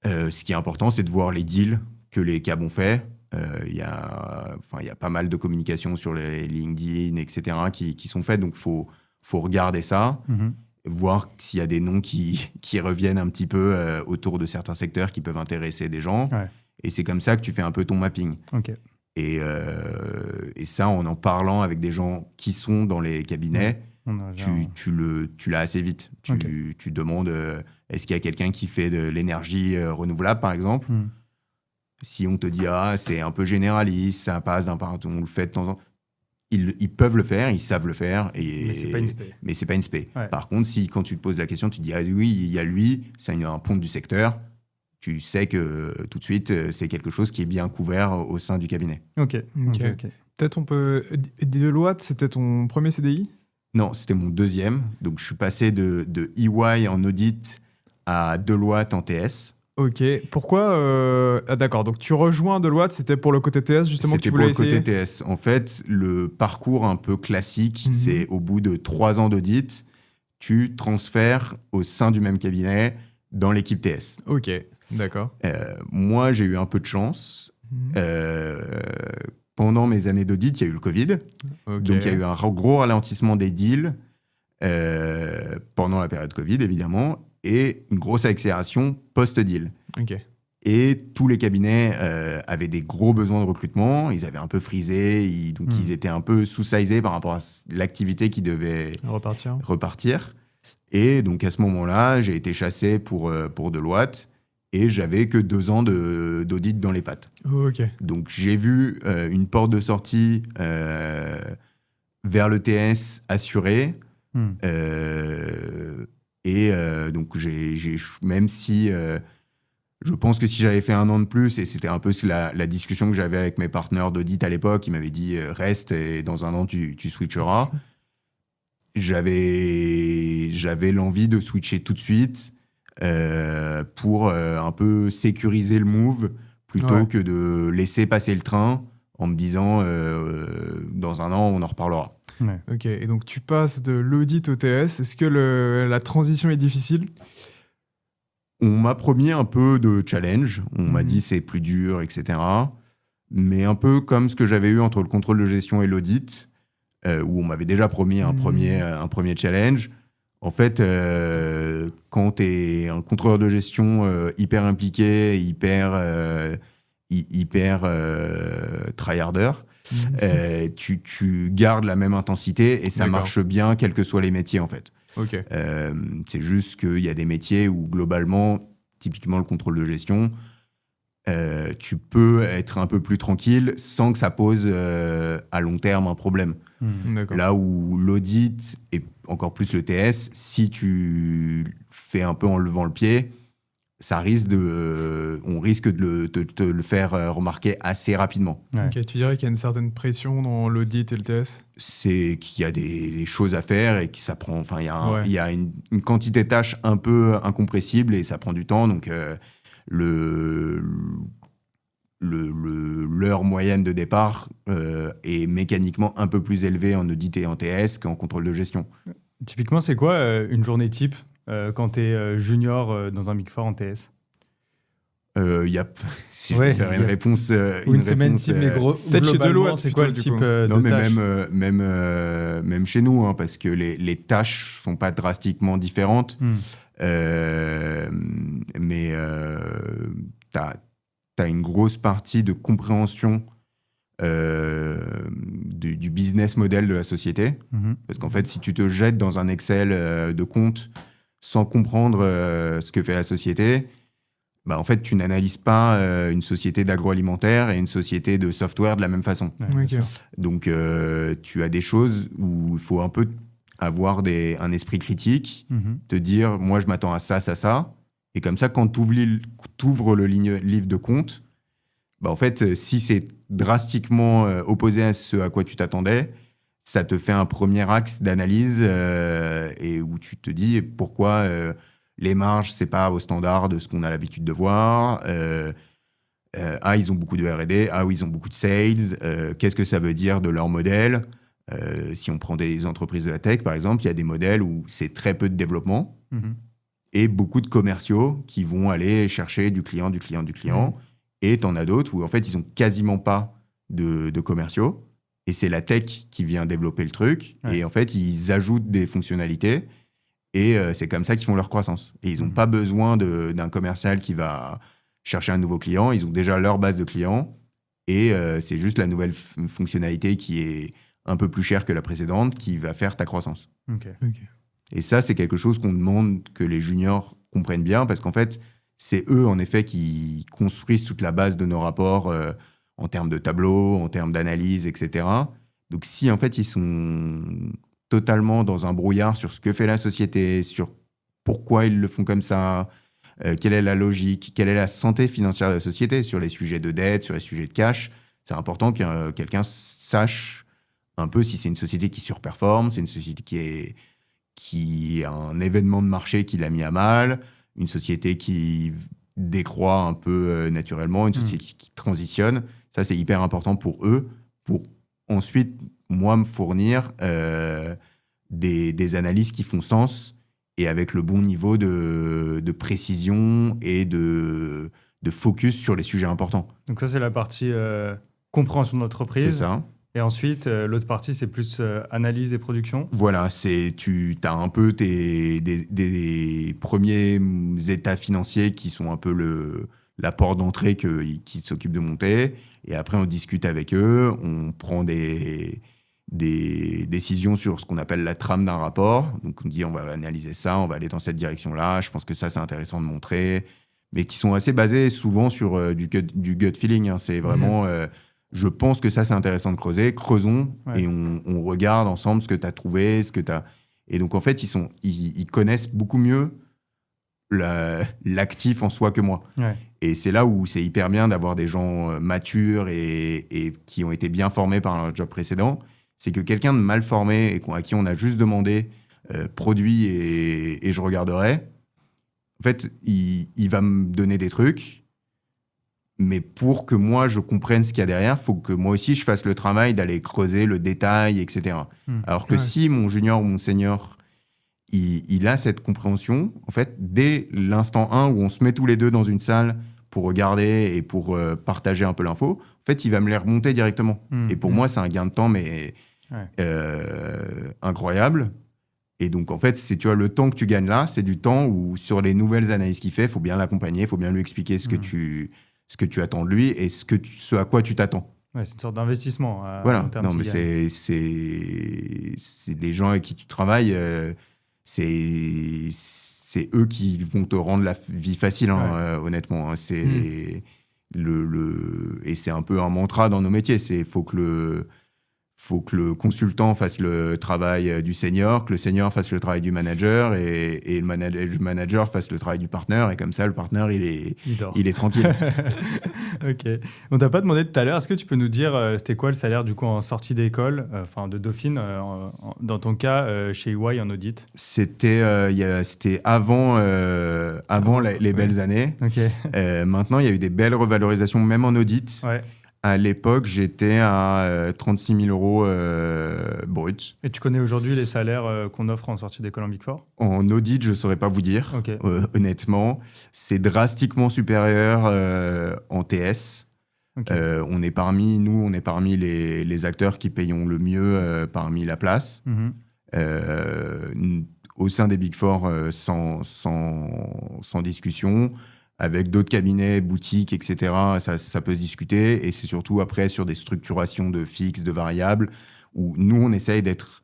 Ce qui est important, c'est de voir les deals que les cabs ont fait. Il y a pas mal de communications sur les LinkedIn, etc., qui sont faites. Donc, faut regarder ça, Mhm. voir s'il y a des noms qui reviennent un petit peu autour de certains secteurs qui peuvent intéresser des gens. Ouais. Et c'est comme ça que tu fais un peu ton mapping. Ok. Et ça, en parlant avec des gens qui sont dans les cabinets, On a déjà un- tu l'as assez vite. Ok. Tu demandes, est-ce qu'il y a quelqu'un qui fait de l'énergie renouvelable, par exemple? Mhm. Si on te dit, c'est un peu généraliste, ça passe d'un part, on le fait de temps en temps. Ils peuvent le faire, ils savent le faire. Mais c'est pas une spé. Mais c'est pas une spé. Ouais. Par contre, quand tu te poses la question, tu te dis, ah oui, il y a lui, c'est un ponte du secteur. Tu sais que tout de suite, c'est quelque chose qui est bien couvert au sein du cabinet. Ok. Ok. Ok. Peut-être on peut... Deloitte, c'était ton premier CDI? Non, c'était mon deuxième. Donc, je suis passé de EY en audit à Deloitte en TS. Ok. Pourquoi Ah d'accord, donc tu rejoins Deloitte, c'était pour le côté TS justement que C'était tu pour voulais le côté essayer? TS. En fait, le parcours un peu classique, Mhm. c'est au bout de 3 ans d'audit, tu transfères au sein du même cabinet dans l'équipe TS. Ok, d'accord. Moi, j'ai eu un peu de chance. Mhm. Pendant mes années d'audit, il y a eu le Covid. Ok. Donc, il y a eu un gros ralentissement des deals pendant la période Covid, évidemment, et une grosse accélération post-deal. Ok. Et tous les cabinets avaient des gros besoins de recrutement. Ils avaient un peu frisé, donc ils étaient un peu sous-sizés par rapport à l'activité qui devait Repartir. repartir. Et donc, à ce moment-là, j'ai été chassé pour Deloitte et j'avais que 2 ans d'audit dans les pattes. Ok. Donc, j'ai vu une porte de sortie vers le TS assurée. Mhm. Donc, même si je pense que si j'avais fait 1 an de plus, et c'était un peu la discussion que j'avais avec mes partenaires d'audit à l'époque, ils m'avaient dit reste et dans 1 an tu switcheras. J'avais l'envie de switcher tout de suite pour un peu sécuriser le move plutôt Ouais. que de laisser passer le train en me disant dans 1 an on en reparlera. Ouais. Ok, et donc tu passes de l'audit au TS. Est-ce que la transition est difficile? On m'a promis un peu de challenge. On m'a Mhm. dit c'est plus dur, etc. Mais un peu comme ce que j'avais eu entre le contrôle de gestion et l'audit, où on m'avait déjà promis un premier challenge. En fait, quand tu es un contrôleur de gestion hyper impliqué, hyper tryharder, tu gardes la même intensité et ça D'accord. marche bien quels que soient les métiers en fait. Ok. C'est juste qu'il y a des métiers où globalement, typiquement le contrôle de gestion, tu peux être un peu plus tranquille sans que ça pose à long terme un problème. Mhm. D'accord. Là où l'audit et encore plus le TS, si tu fais un peu en levant le pied, on risque de te le faire remarquer assez rapidement. Ouais. Ok, tu dirais qu'il y a une certaine pression dans l'audit et le TS? C'est qu'il y a des choses à faire et que ça prend. Enfin, Ouais. il y a une quantité de tâches un peu incompressible et ça prend du temps. Donc, l'heure moyenne de départ est mécaniquement un peu plus élevée en audit et en TS qu'en contrôle de gestion. Typiquement, c'est quoi une journée type quand tu es junior dans un Big Four en TS? Si je vais te faire une réponse. Ou une semaine type, mais Peut-être chez globalement, Deloitte, c'est quoi le plutôt, type du coup. de Non, mais tâche? même chez nous, hein, parce que les tâches sont pas drastiquement différentes. Mais tu as une grosse partie de compréhension du business model de la société. Parce qu'en fait, si tu te jettes dans un Excel de compte sans comprendre ce que fait la société, bah, en fait, tu n'analyses pas une société d'agroalimentaire et une société de software de la même façon. Ouais, Ok. Donc, tu as des choses où il faut un peu avoir un esprit critique, te dire, moi, je m'attends à ça, ça, ça. Et comme ça, quand tu ouvres le livre de compte, bah, en fait, si c'est drastiquement opposé à ce à quoi tu t'attendais, ça te fait un premier axe d'analyse et où tu te dis pourquoi les marges, c'est pas au standard de ce qu'on a l'habitude de voir. Ils ont beaucoup de R&D. Oui, ils ont beaucoup de sales. Qu'est-ce que ça veut dire de leur modèle? Si on prend des entreprises de la tech, par exemple, il y a des modèles où c'est très peu de développement et beaucoup de commerciaux qui vont aller chercher du client. Et t'en as d'autres où, en fait, ils ont quasiment pas de commerciaux. Et c'est la tech qui vient développer le truc. Ouais. Et en fait, ils ajoutent des fonctionnalités. Et c'est comme ça qu'ils font leur croissance. Et ils n'ont pas besoin d'un commercial qui va chercher un nouveau client. Ils ont déjà leur base de clients. Et c'est juste la nouvelle fonctionnalité qui est un peu plus chère que la précédente qui va faire ta croissance. Ok. Et ça, c'est quelque chose qu'on demande que les juniors comprennent bien parce qu'en fait, c'est eux, en effet, qui construisent toute la base de nos rapports en termes de tableaux, en termes d'analyse, etc. Donc, si, en fait, ils sont totalement dans un brouillard sur ce que fait la société, sur pourquoi ils le font comme ça, quelle est la logique, quelle est la santé financière de la société sur les sujets de dette, sur les sujets de cash, c'est important que quelqu'un sache un peu si c'est une société qui surperforme, c'est une société qui a un événement de marché qui l'a mis à mal, une société qui décroît un peu naturellement, une société qui transitionne. Ça, c'est hyper important pour eux, pour ensuite, moi, me fournir des analyses qui font sens et avec le bon niveau de précision et de focus sur les sujets importants. Donc ça, c'est la partie compréhension d'entreprise. C'est ça. Et ensuite, l'autre partie, c'est plus analyse et production. Voilà, tu as un peu des premiers états financiers qui sont un peu la porte d'entrée qui s'occupent de monter. Et après, on discute avec eux, on prend des décisions sur ce qu'on appelle la trame d'un rapport. Donc, on dit, on va analyser ça, on va aller dans cette direction-là. Je pense que ça, c'est intéressant de montrer. Mais qui sont assez basés souvent sur du gut feeling. Hein. C'est vraiment... je pense que ça, c'est intéressant de creuser. Creusons et on regarde ensemble ce que tu as trouvé, ce que tu as... Et donc, en fait, ils connaissent beaucoup mieux l'actif en soi que moi. Ouais. Et c'est là où c'est hyper bien d'avoir des gens matures et qui ont été bien formés par leur job précédent. C'est que quelqu'un de mal formé et à qui on a juste demandé produit et je regarderai, en fait, il va me donner des trucs, mais pour que moi, je comprenne ce qu'il y a derrière, il faut que moi aussi, je fasse le travail d'aller creuser le détail, etc. Alors que si mon junior ou mon senior, il a cette compréhension, en fait, dès l'instant 1 où on se met tous les deux dans une salle pour regarder et pour partager un peu l'info, en fait, il va me les remonter directement. Et pour moi, c'est un gain de temps, mais incroyable. Et donc, en fait, tu vois, le temps que tu gagnes là, c'est du temps où, sur les nouvelles analyses qu'il fait, il faut bien l'accompagner, il faut bien lui expliquer ce que tu attends de lui et ce à quoi tu t'attends. Ouais, c'est une sorte d'investissement. Voilà. Non, mais c'est les gens avec qui tu travailles, c'est eux qui vont te rendre la vie facile, hein, honnêtement. Hein. Et c'est un peu un mantra dans nos métiers. Faut que le consultant fasse le travail du senior, que le senior fasse le travail du manager et le manager fasse le travail du partenaire. Et comme ça, le partenaire, il est tranquille. Ok. On t'a pas demandé tout à l'heure, est-ce que tu peux nous dire c'était quoi le salaire du coup en sortie d'école, de Dauphine, dans ton cas chez EY en audit? C'était avant les belles années. Okay. Maintenant, il y a eu des belles revalorisations, même en audit. Ouais. À l'époque, j'étais à 36 000 € brut. Et tu connais aujourd'hui les salaires qu'on offre en sortie d'école en Big Four? En audit, je ne saurais pas vous dire, Okay. Honnêtement. C'est drastiquement supérieur en TS. Okay. On est parmi les acteurs qui payons le mieux parmi la place. Au sein des Big Four, sans discussion. avec d'autres cabinets, boutiques, etc., ça peut se discuter. Et c'est surtout après sur des structurations de fixes, de variables, où nous, on essaye d'être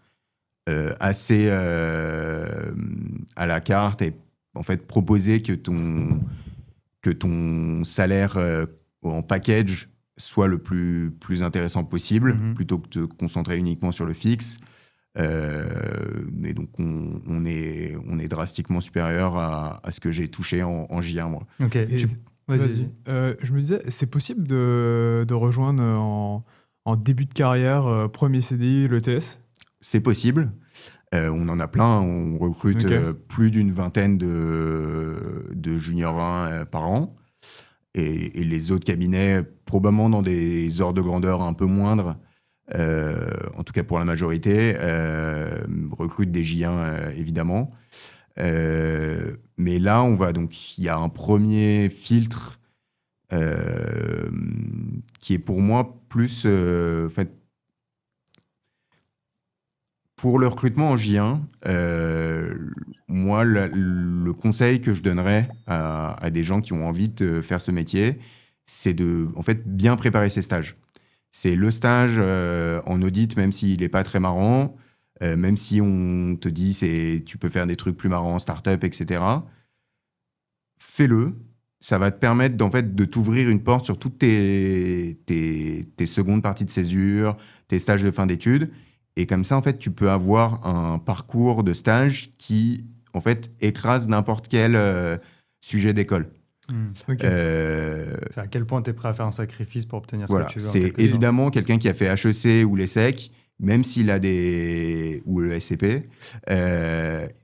assez à la carte et en fait proposer que ton salaire en package soit le plus intéressant possible, plutôt que de te concentrer uniquement sur le fixe. Et donc, on est drastiquement supérieur à ce que j'ai touché en J1, moi. Ok, vas-y. Je me disais, c'est possible de rejoindre en début de carrière, premier CDI, l'ETS? C'est possible. On en a plein. On recrute plus d'une vingtaine de juniors 1 par an. Et les autres cabinets, probablement dans des ordres de grandeur un peu moindres, en tout cas pour la majorité, recrutent des J1 évidemment. Mais là, il y a un premier filtre qui est pour moi plus... en fait, pour le recrutement en J1, moi, le conseil que je donnerais à des gens qui ont envie de faire ce métier, c'est de en fait, bien préparer ses stages. C'est le stage en audit, même s'il n'est pas très marrant, même si on te dit tu peux faire des trucs plus marrants en start-up, etc. Fais-le. Ça va te permettre en fait, de t'ouvrir une porte sur toutes tes secondes parties de césure, tes stages de fin d'études. Et comme ça, en fait, tu peux avoir un parcours de stage qui, en fait, écrase n'importe quel sujet d'école. Okay. C'est à quel point tu es prêt à faire un sacrifice pour obtenir ce que tu veux. C'est évidemment quelqu'un qui a fait HEC ou l'ESSEC, même s'il a ou le SCP,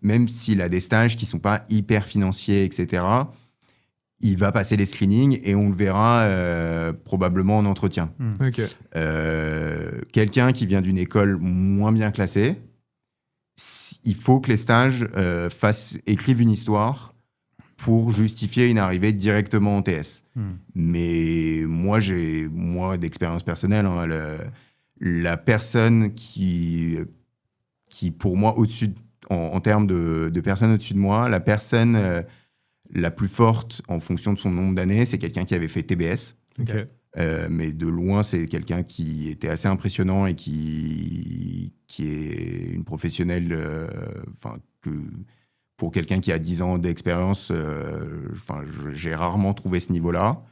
même s'il a des stages qui ne sont pas hyper financiers, etc., il va passer les screenings et on le verra probablement en entretien. Okay. Quelqu'un qui vient d'une école moins bien classée, il faut que les stages écrivent une histoire pour justifier une arrivée directement en TS. Mais moi, d'expérience personnelle, hein, la personne qui pour moi, en termes de personnes au-dessus de moi, la personne... la plus forte en fonction de son nombre d'années, c'est quelqu'un qui avait fait TBS. Okay. Mais de loin, c'est quelqu'un qui était assez impressionnant et qui est une professionnelle. Pour quelqu'un qui a 10 ans d'expérience, j'ai rarement trouvé ce niveau-là.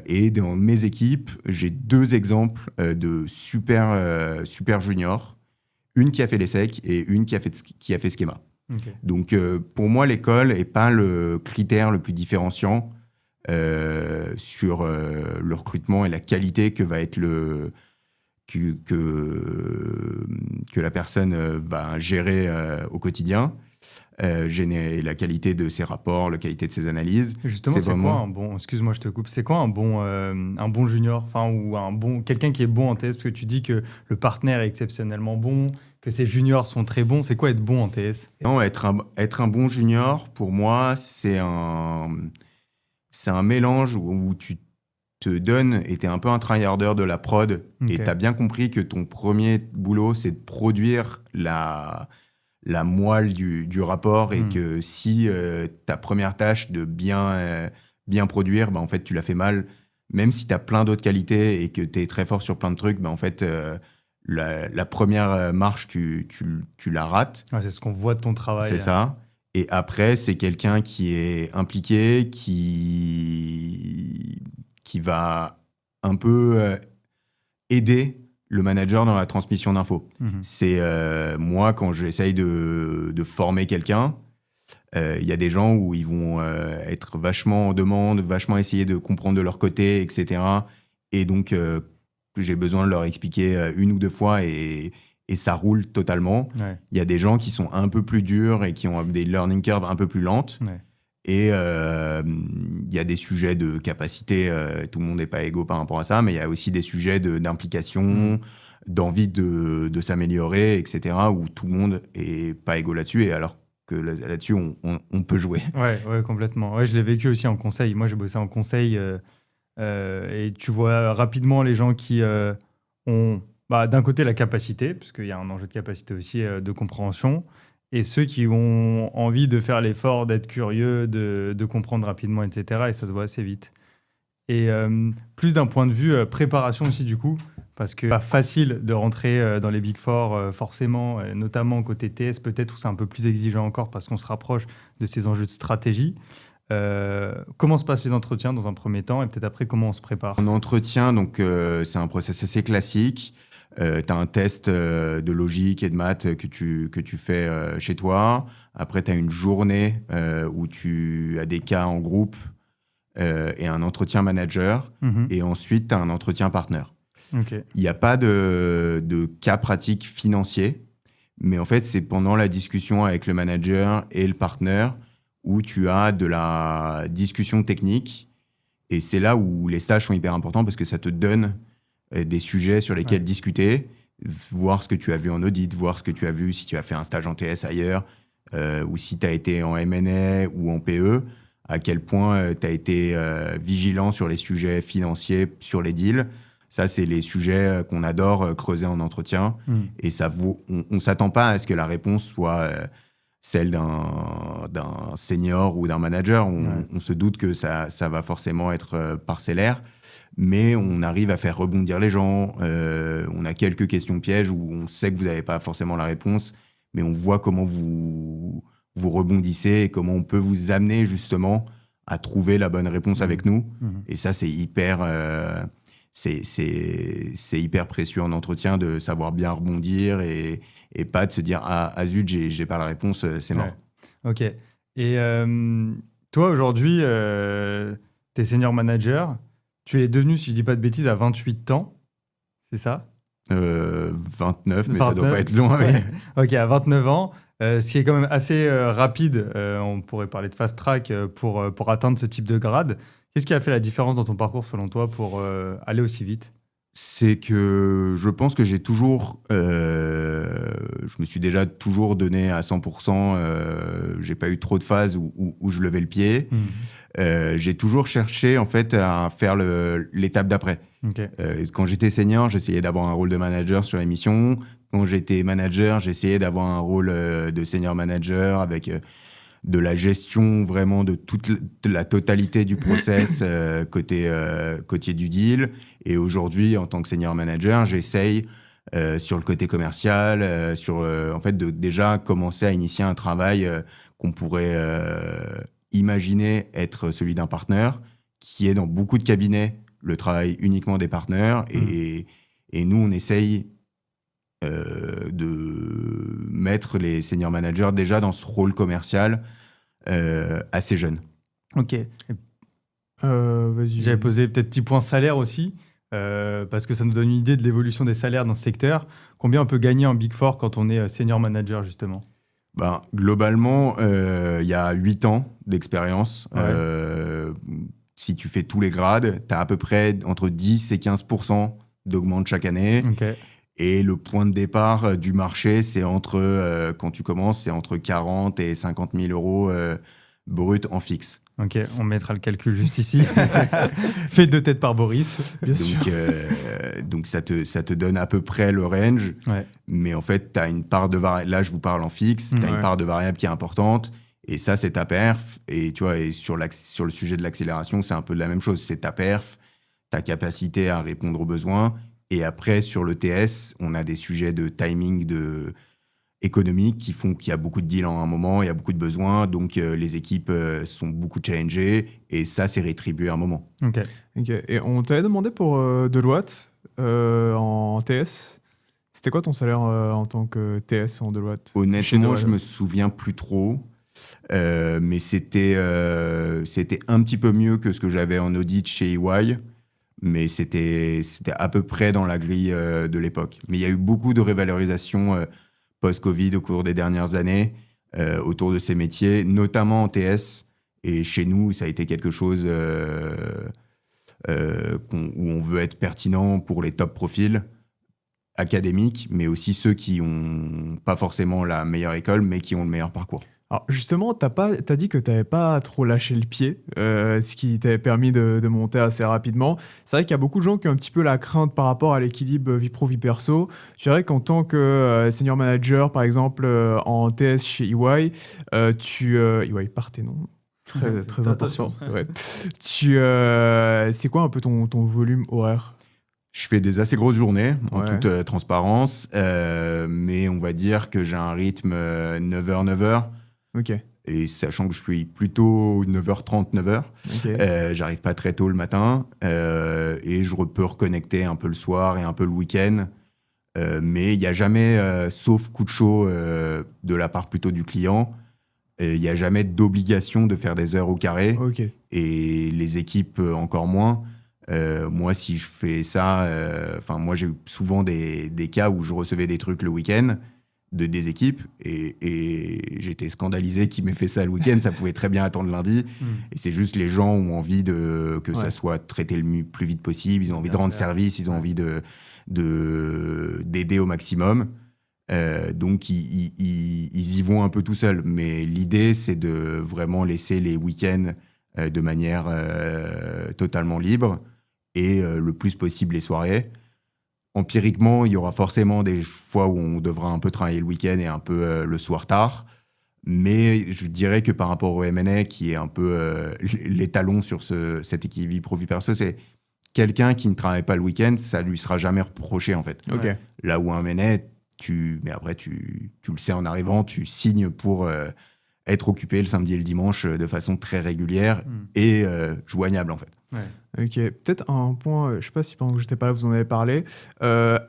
Et dans mes équipes, j'ai 2 exemples de super juniors. Une qui a fait l'ESSEC et une qui a fait Schema. Okay. Donc, pour moi, l'école n'est pas le critère le plus différenciant sur le recrutement et la qualité que va être que la personne va gérer au quotidien. La qualité de ses rapports, la qualité de ses analyses. Justement, c'est vraiment... quoi un bon... Excuse-moi, je te coupe. C'est quoi un bon junior, ou quelqu'un qui est bon en TS? Parce que tu dis que le partenaire est exceptionnellement bon, que ses juniors sont très bons. C'est quoi être bon en TS? Non, être un bon junior, pour moi, c'est un mélange où tu te donnes et tu es un peu un tryharder de la prod. Okay. Et tu as bien compris que ton premier boulot, c'est de produire la moelle du rapport et que si ta première tâche de bien produire, en fait, tu l'as fait mal. Même si tu as plein d'autres qualités et que tu es très fort sur plein de trucs, en fait... La première marche, tu la rates. Ouais, c'est ce qu'on voit de ton travail. C'est ça. Et après, c'est quelqu'un qui est impliqué, qui va un peu aider le manager dans la transmission d'infos. C'est moi, quand j'essaye de former quelqu'un, il y a des gens où ils vont être vachement en demande, vachement essayer de comprendre de leur côté, etc. Et donc... j'ai besoin de leur expliquer 1 ou 2 fois et ça roule totalement. Ouais. Il y a des gens qui sont un peu plus durs et qui ont des learning curves un peu plus lentes. Ouais. Et il y a des sujets de capacité, tout le monde n'est pas égaux par rapport à ça, mais il y a aussi des sujets d'implication, d'envie de s'améliorer, etc., où tout le monde n'est pas égaux là-dessus, et alors que là-dessus, on peut jouer. Ouais, complètement. Ouais, je l'ai vécu aussi en conseil. Moi, j'ai bossé en conseil... et tu vois rapidement les gens qui ont d'un côté la capacité, parce qu'il y a un enjeu de capacité aussi de compréhension, et ceux qui ont envie de faire l'effort d'être curieux, de comprendre rapidement, etc. Et ça se voit assez vite. Et plus d'un point de vue préparation aussi, du coup, parce que c'est pas facile de rentrer dans les Big Four, forcément, notamment côté TS, peut-être où c'est un peu plus exigeant encore parce qu'on se rapproche de ces enjeux de stratégie. Comment se passent les entretiens dans un premier temps et peut-être après comment on se prépare? En entretien, donc c'est un process assez classique. Tu as un test de logique et de maths que tu fais chez toi. Après, tu as une journée où tu as des cas en groupe et un entretien manager. Et ensuite, tu as un entretien partenaire. Okay. Il n'y a pas de cas pratique financier, mais en fait, c'est pendant la discussion avec le manager et le partenaire où tu as de la discussion technique. Et c'est là où les stages sont hyper importants parce que ça te donne des sujets sur lesquels discuter, voir ce que tu as vu en audit, voir ce que tu as vu si tu as fait un stage en TS ailleurs, ou si tu as été en M&A ou en PE, à quel point tu as été vigilant sur les sujets financiers, sur les deals. Ça, c'est les sujets qu'on adore creuser en entretien. Et ça on ne s'attend pas à ce que la réponse soit celle d'un senior ou d'un manager. On se doute que ça va forcément être parcellaire. Mais on arrive à faire rebondir les gens. On a quelques questions pièges où on sait que vous n'avez pas forcément la réponse, mais on voit comment vous rebondissez et comment on peut vous amener justement à trouver la bonne réponse avec nous. Et ça, c'est hyper précieux en entretien de savoir bien rebondir et pas de se dire « Ah zut, j'ai pas la réponse, c'est mort. » Ok. Et toi, aujourd'hui, t'es senior manager. Tu es devenu, si je dis pas de bêtises, à 28 ans, c'est ça? 29, mais 29. ça doit pas être loin. Ouais. Ok, à 29 ans, ce qui est quand même assez rapide, on pourrait parler de fast track pour atteindre ce type de grade. Qu'est-ce qui a fait la différence dans ton parcours, selon toi, pour aller aussi vite? C'est que je pense que j'ai toujours... je me suis déjà toujours donné à 100%. J'ai pas eu trop de phases où je levais le pied. J'ai toujours cherché en fait à faire l'étape d'après. Okay. Quand j'étais senior, j'essayais d'avoir un rôle de manager sur la mission. Quand j'étais manager, j'essayais d'avoir un rôle de senior manager avec de la gestion vraiment de toute la totalité du process côté du deal. Et aujourd'hui, en tant que senior manager, j'essaye sur le côté commercial, en fait, de déjà commencer à initier un travail qu'on pourrait imaginer être celui d'un partenaire, qui est dans beaucoup de cabinets le travail uniquement des partenaires. Et nous, on essaye de mettre les senior managers déjà dans ce rôle commercial assez jeune. Ok. Vas-y. J'avais posé peut-être petit point salaire aussi, parce que ça nous donne une idée de l'évolution des salaires dans ce secteur. Combien on peut gagner en Big Four quand on est senior manager, justement? Globalement, il y a 8 ans d'expérience. Ouais. Si tu fais tous les grades, tu as à peu près entre 10 et 15% d'augmente chaque année. Okay. Et le point de départ du marché, c'est quand tu commences, c'est entre 40 et 50 000 euros brut en fixe. Ok, on mettra le calcul juste ici. Fait de tête par Boris, bien sûr. Donc ça te donne à peu près le range. Ouais. Mais en fait, tu as une part de variable. Là, je vous parle en fixe. Tu as une part de variable qui est importante. Et ça, c'est ta perf. Et tu vois, et sur le sujet de l'accélération, c'est un peu de la même chose. C'est ta perf, ta capacité à répondre aux besoins. Et après, sur le TS, on a des sujets de timing économique qui font qu'il y a beaucoup de deals en un moment, il y a beaucoup de besoins, donc les équipes sont beaucoup challengées et ça, c'est rétribué à un moment. Ok. Et on t'avait demandé pour Deloitte en TS. C'était quoi ton salaire en tant que TS en Deloitte? Honnêtement, je me souviens plus trop, mais c'était un petit peu mieux que ce que j'avais en audit chez EY. Mais c'était à peu près dans la grille de l'époque. Mais il y a eu beaucoup de révalorisation post-Covid au cours des dernières années autour de ces métiers, notamment en TS. Et chez nous, ça a été quelque chose où on veut être pertinent pour les top profils académiques, mais aussi ceux qui n'ont pas forcément la meilleure école, mais qui ont le meilleur parcours. Alors justement, t'as dit que t'avais pas trop lâché le pied, ce qui t'avait permis de monter assez rapidement. C'est vrai qu'il y a beaucoup de gens qui ont un petit peu la crainte par rapport à l'équilibre vie pro, vie perso. Je dirais qu'en tant que senior manager, par exemple, en TS chez EY, EY Parthenon, très important. Ouais. C'est quoi un peu ton volume horaire? Je fais des assez grosses journées, en Ouais. toute transparence, mais on va dire que j'ai un rythme 9h, 9h, Ok, et sachant que je suis plutôt 9h30, 9h, ok. j'arrive pas très tôt le matin, et je peux reconnecter un peu le soir et un peu le week-end, mais il n'y a jamais, sauf coup de chaud de la part plutôt du client, il n'y a jamais d'obligation de faire des heures au carré, Ok. et les équipes encore moins. Moi, si je fais ça, moi j'ai eu souvent des cas où je recevais des trucs le week-end des équipes et j'étais scandalisé qu'ils m'aient fait ça le week-end. Ça pouvait très bien attendre lundi. Et c'est juste les gens ont envie que ça Ouais. soit traité le plus vite possible. Ils ont envie de Bien rendre faire. service, ils ont envie d'aider au maximum. Donc ils y vont un peu tout seuls. Mais l'idée, c'est de vraiment laisser les week-ends de manière totalement libre et le plus possible les soirées. Empiriquement, il y aura forcément des fois où on devra un peu travailler le week-end et un peu le soir tard. Mais je dirais que par rapport au M&A, qui est un peu l'étalon sur cet équilibre vie pro-vie perso, c'est quelqu'un qui ne travaille pas le week-end, ça lui sera jamais reproché en fait. Ok. Ouais. Là où un M&A, mais après tu le sais en arrivant, tu signes pour être occupé le samedi et le dimanche de façon très régulière et joignable en fait. Ouais. Ok, peut-être un point, je sais pas si pendant que j'étais pas là vous en avez parlé.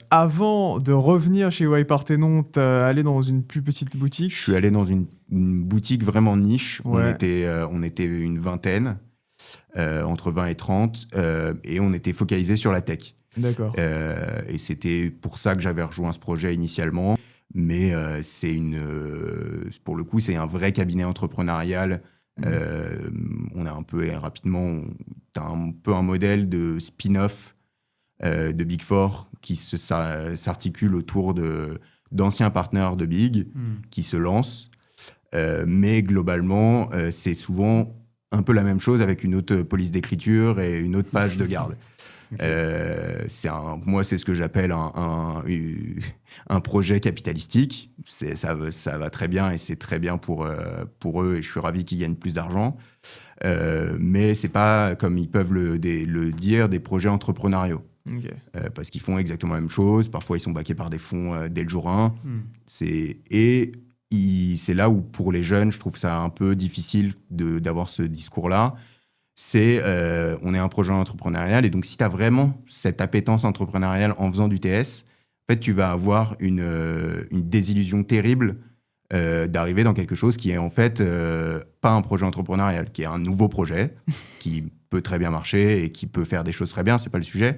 Avant de revenir chez EY Parthenon, t'es allé dans une plus petite boutique. Je suis allé dans une boutique vraiment niche. Ouais. On était une vingtaine, entre 20 et 30, et on était focalisé sur la tech. D'accord. Et c'était pour ça que j'avais rejoint ce projet initialement. Mais pour le coup, c'est un vrai cabinet entrepreneurial. On a un peu, et rapidement, t'as un peu un modèle de spin-off de Big Four qui s'articule autour d'anciens partenaires de Big qui se lancent. Mais globalement, c'est souvent un peu la même chose avec une autre police d'écriture et une autre page de garde. Moi, c'est ce que j'appelle un projet capitalistique. Ça va très bien et c'est très bien pour eux et je suis ravi qu'ils gagnent plus d'argent. Mais c'est pas, comme ils peuvent le dire, des projets entrepreneuriaux. Ok. Parce qu'ils font exactement la même chose. Parfois, ils sont backés par des fonds dès le jour 1. C'est là où, pour les jeunes, je trouve ça un peu difficile d'avoir ce discours-là. On est un projet entrepreneurial et donc si tu as vraiment cette appétence entrepreneuriale en faisant du TS, en fait, tu vas avoir une désillusion terrible d'arriver dans quelque chose qui est en fait pas un projet entrepreneurial, qui est un nouveau projet qui peut très bien marcher et qui peut faire des choses très bien, c'est pas le sujet,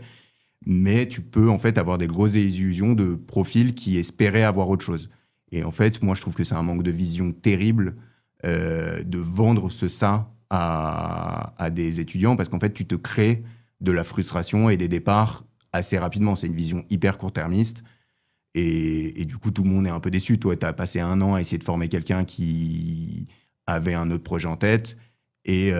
mais tu peux en fait avoir des grosses désillusions de profils qui espéraient avoir autre chose. Et en fait, moi, je trouve que c'est un manque de vision terrible de vendre ça à des étudiants parce qu'en fait, tu te crées de la frustration et des départs assez rapidement. C'est une vision hyper court-termiste et du coup, tout le monde est un peu déçu. Toi, tu as passé 1 an à essayer de former quelqu'un qui avait un autre projet en tête et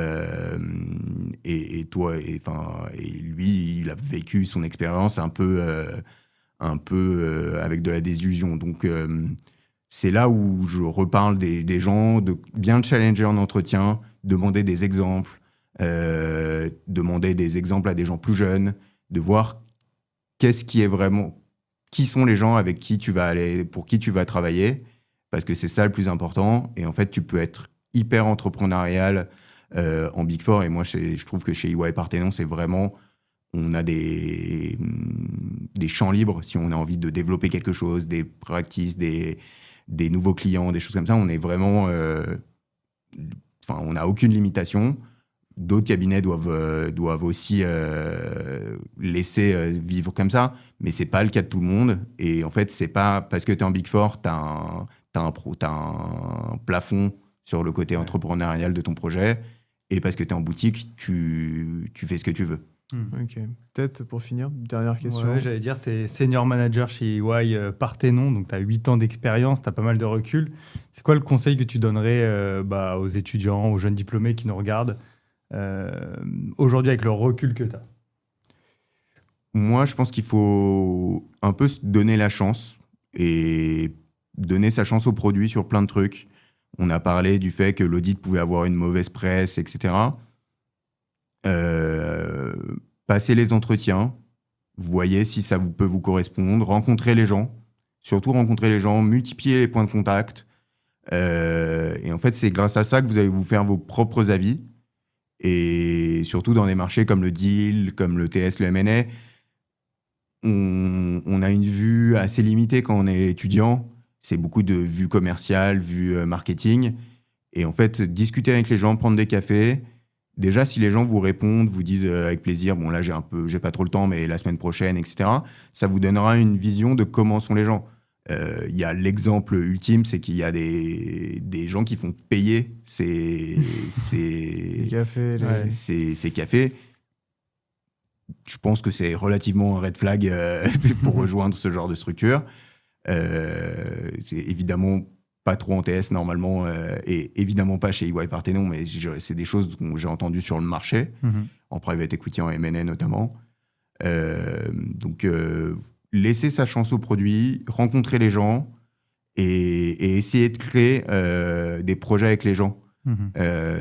lui, il a vécu son expérience un peu avec de la désillusion. Donc, c'est là où je reparle des gens, de bien le challenger en entretien, demander des exemples, demander des exemples à des gens plus jeunes, de voir qui sont les gens avec qui tu vas aller, pour qui tu vas travailler, parce que c'est ça le plus important. Et en fait, tu peux être hyper entrepreneurial en Big Four. Et moi, je trouve que chez EY Parthenon, c'est vraiment, on a des champs libres si on a envie de développer quelque chose, des practices, des nouveaux clients, des choses comme ça. On est vraiment... on n'a aucune limitation. D'autres cabinets doivent aussi laisser vivre comme ça, mais c'est pas le cas de tout le monde. Et en fait, c'est pas parce que tu es en Big Four, tu as un plafond sur le côté entrepreneurial de ton projet, et parce que tu es en boutique, tu fais ce que tu veux. Ok. Peut-être pour finir, dernière question. Ouais, j'allais dire, tu es senior manager chez EY Parthénon, donc tu as 8 ans d'expérience, tu as pas mal de recul. C'est quoi le conseil que tu donnerais aux étudiants, aux jeunes diplômés qui nous regardent aujourd'hui avec le recul que tu as? Moi, je pense qu'il faut un peu se donner la chance et donner sa chance au produit sur plein de trucs. On a parlé du fait que l'audit pouvait avoir une mauvaise presse, etc. Passez les entretiens, voyez si ça peut vous correspondre, rencontrez les gens, surtout rencontrer les gens, multiplier les points de contact. Et en fait, c'est grâce à ça que vous allez vous faire vos propres avis. Et surtout dans des marchés comme le deal, comme le TS, le M&A, on a une vue assez limitée quand on est étudiant. C'est beaucoup de vues commerciales, vues marketing. Et en fait, discuter avec les gens, prendre des cafés. Déjà, si les gens vous répondent, vous disent avec plaisir, bon là j'ai pas trop le temps, mais la semaine prochaine, etc. Ça vous donnera une vision de comment sont les gens. Il y a l'exemple ultime, c'est qu'il y a des gens qui font payer ces cafés. Ces cafés. Je pense que c'est relativement un red flag pour rejoindre ce genre de structure. C'est évidemment pas trop en TS normalement, et évidemment pas chez EY Parthénon, mais c'est des choses que j'ai entendues sur le marché, en private equity, en M&A notamment. Donc, laisser sa chance au produit, rencontrer les gens et essayer de créer des projets avec les gens.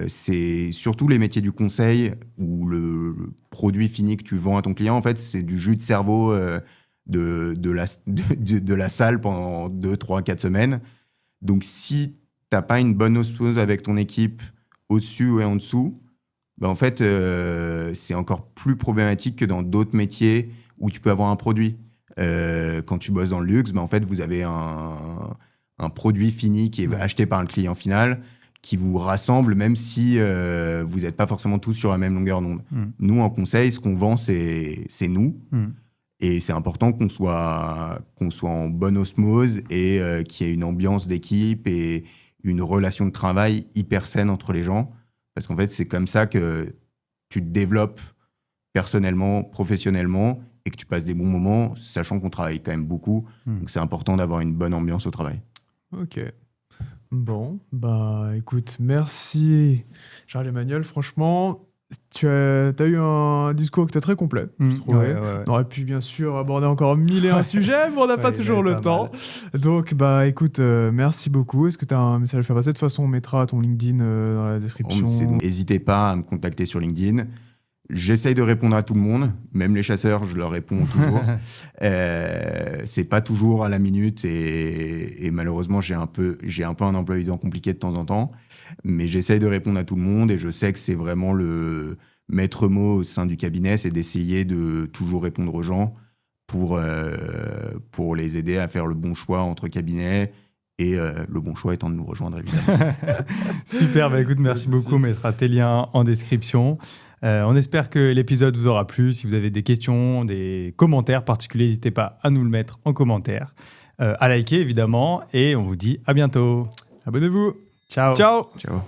C'est surtout les métiers du conseil où le produit fini que tu vends à ton client, en fait, c'est du jus de cerveau de la salle pendant 2, 3, 4 semaines. Donc, si tu n'as pas une bonne osmose avec ton équipe au-dessus et en dessous, bah en fait, c'est encore plus problématique que dans d'autres métiers où tu peux avoir un produit. Quand tu bosses dans le luxe, bah en fait, vous avez un produit fini qui est acheté par un client final qui vous rassemble, même si vous n'êtes pas forcément tous sur la même longueur d'onde. Nous, en conseil, ce qu'on vend, c'est nous. Et c'est important qu'on soit en bonne osmose et qu'il y ait une ambiance d'équipe et une relation de travail hyper saine entre les gens. Parce qu'en fait, c'est comme ça que tu te développes personnellement, professionnellement, et que tu passes des bons moments, sachant qu'on travaille quand même beaucoup. Donc, c'est important d'avoir une bonne ambiance au travail. Ok. Bon, bah écoute, merci Charles-Emmanuel. Franchement, tu as eu un discours qui était très complet, je trouvais. Ouais. On aurait pu bien sûr aborder encore 1001 sujets, mais on n'a pas toujours le temps. Donc, bah écoute, merci beaucoup. Est-ce que tu as un message à faire passer? De toute façon, on mettra ton LinkedIn dans la description. N'hésitez pas à me contacter sur LinkedIn. J'essaye de répondre à tout le monde, même les chasseurs, je leur réponds toujours. C'est pas toujours à la minute et malheureusement, j'ai un peu un emploi du temps compliqué de temps en temps. Mais j'essaye de répondre à tout le monde et je sais que c'est vraiment le maître mot au sein du cabinet, c'est d'essayer de toujours répondre aux gens pour les aider à faire le bon choix entre cabinets. Et le bon choix étant de nous rejoindre, évidemment. Super, bah écoute, merci beaucoup. On mettra tes liens en description. On espère que l'épisode vous aura plu. Si vous avez des questions, des commentaires particuliers, n'hésitez pas à nous le mettre en commentaire. À liker, évidemment. Et on vous dit à bientôt. Abonnez-vous. Ciao. Ciao. Ciao.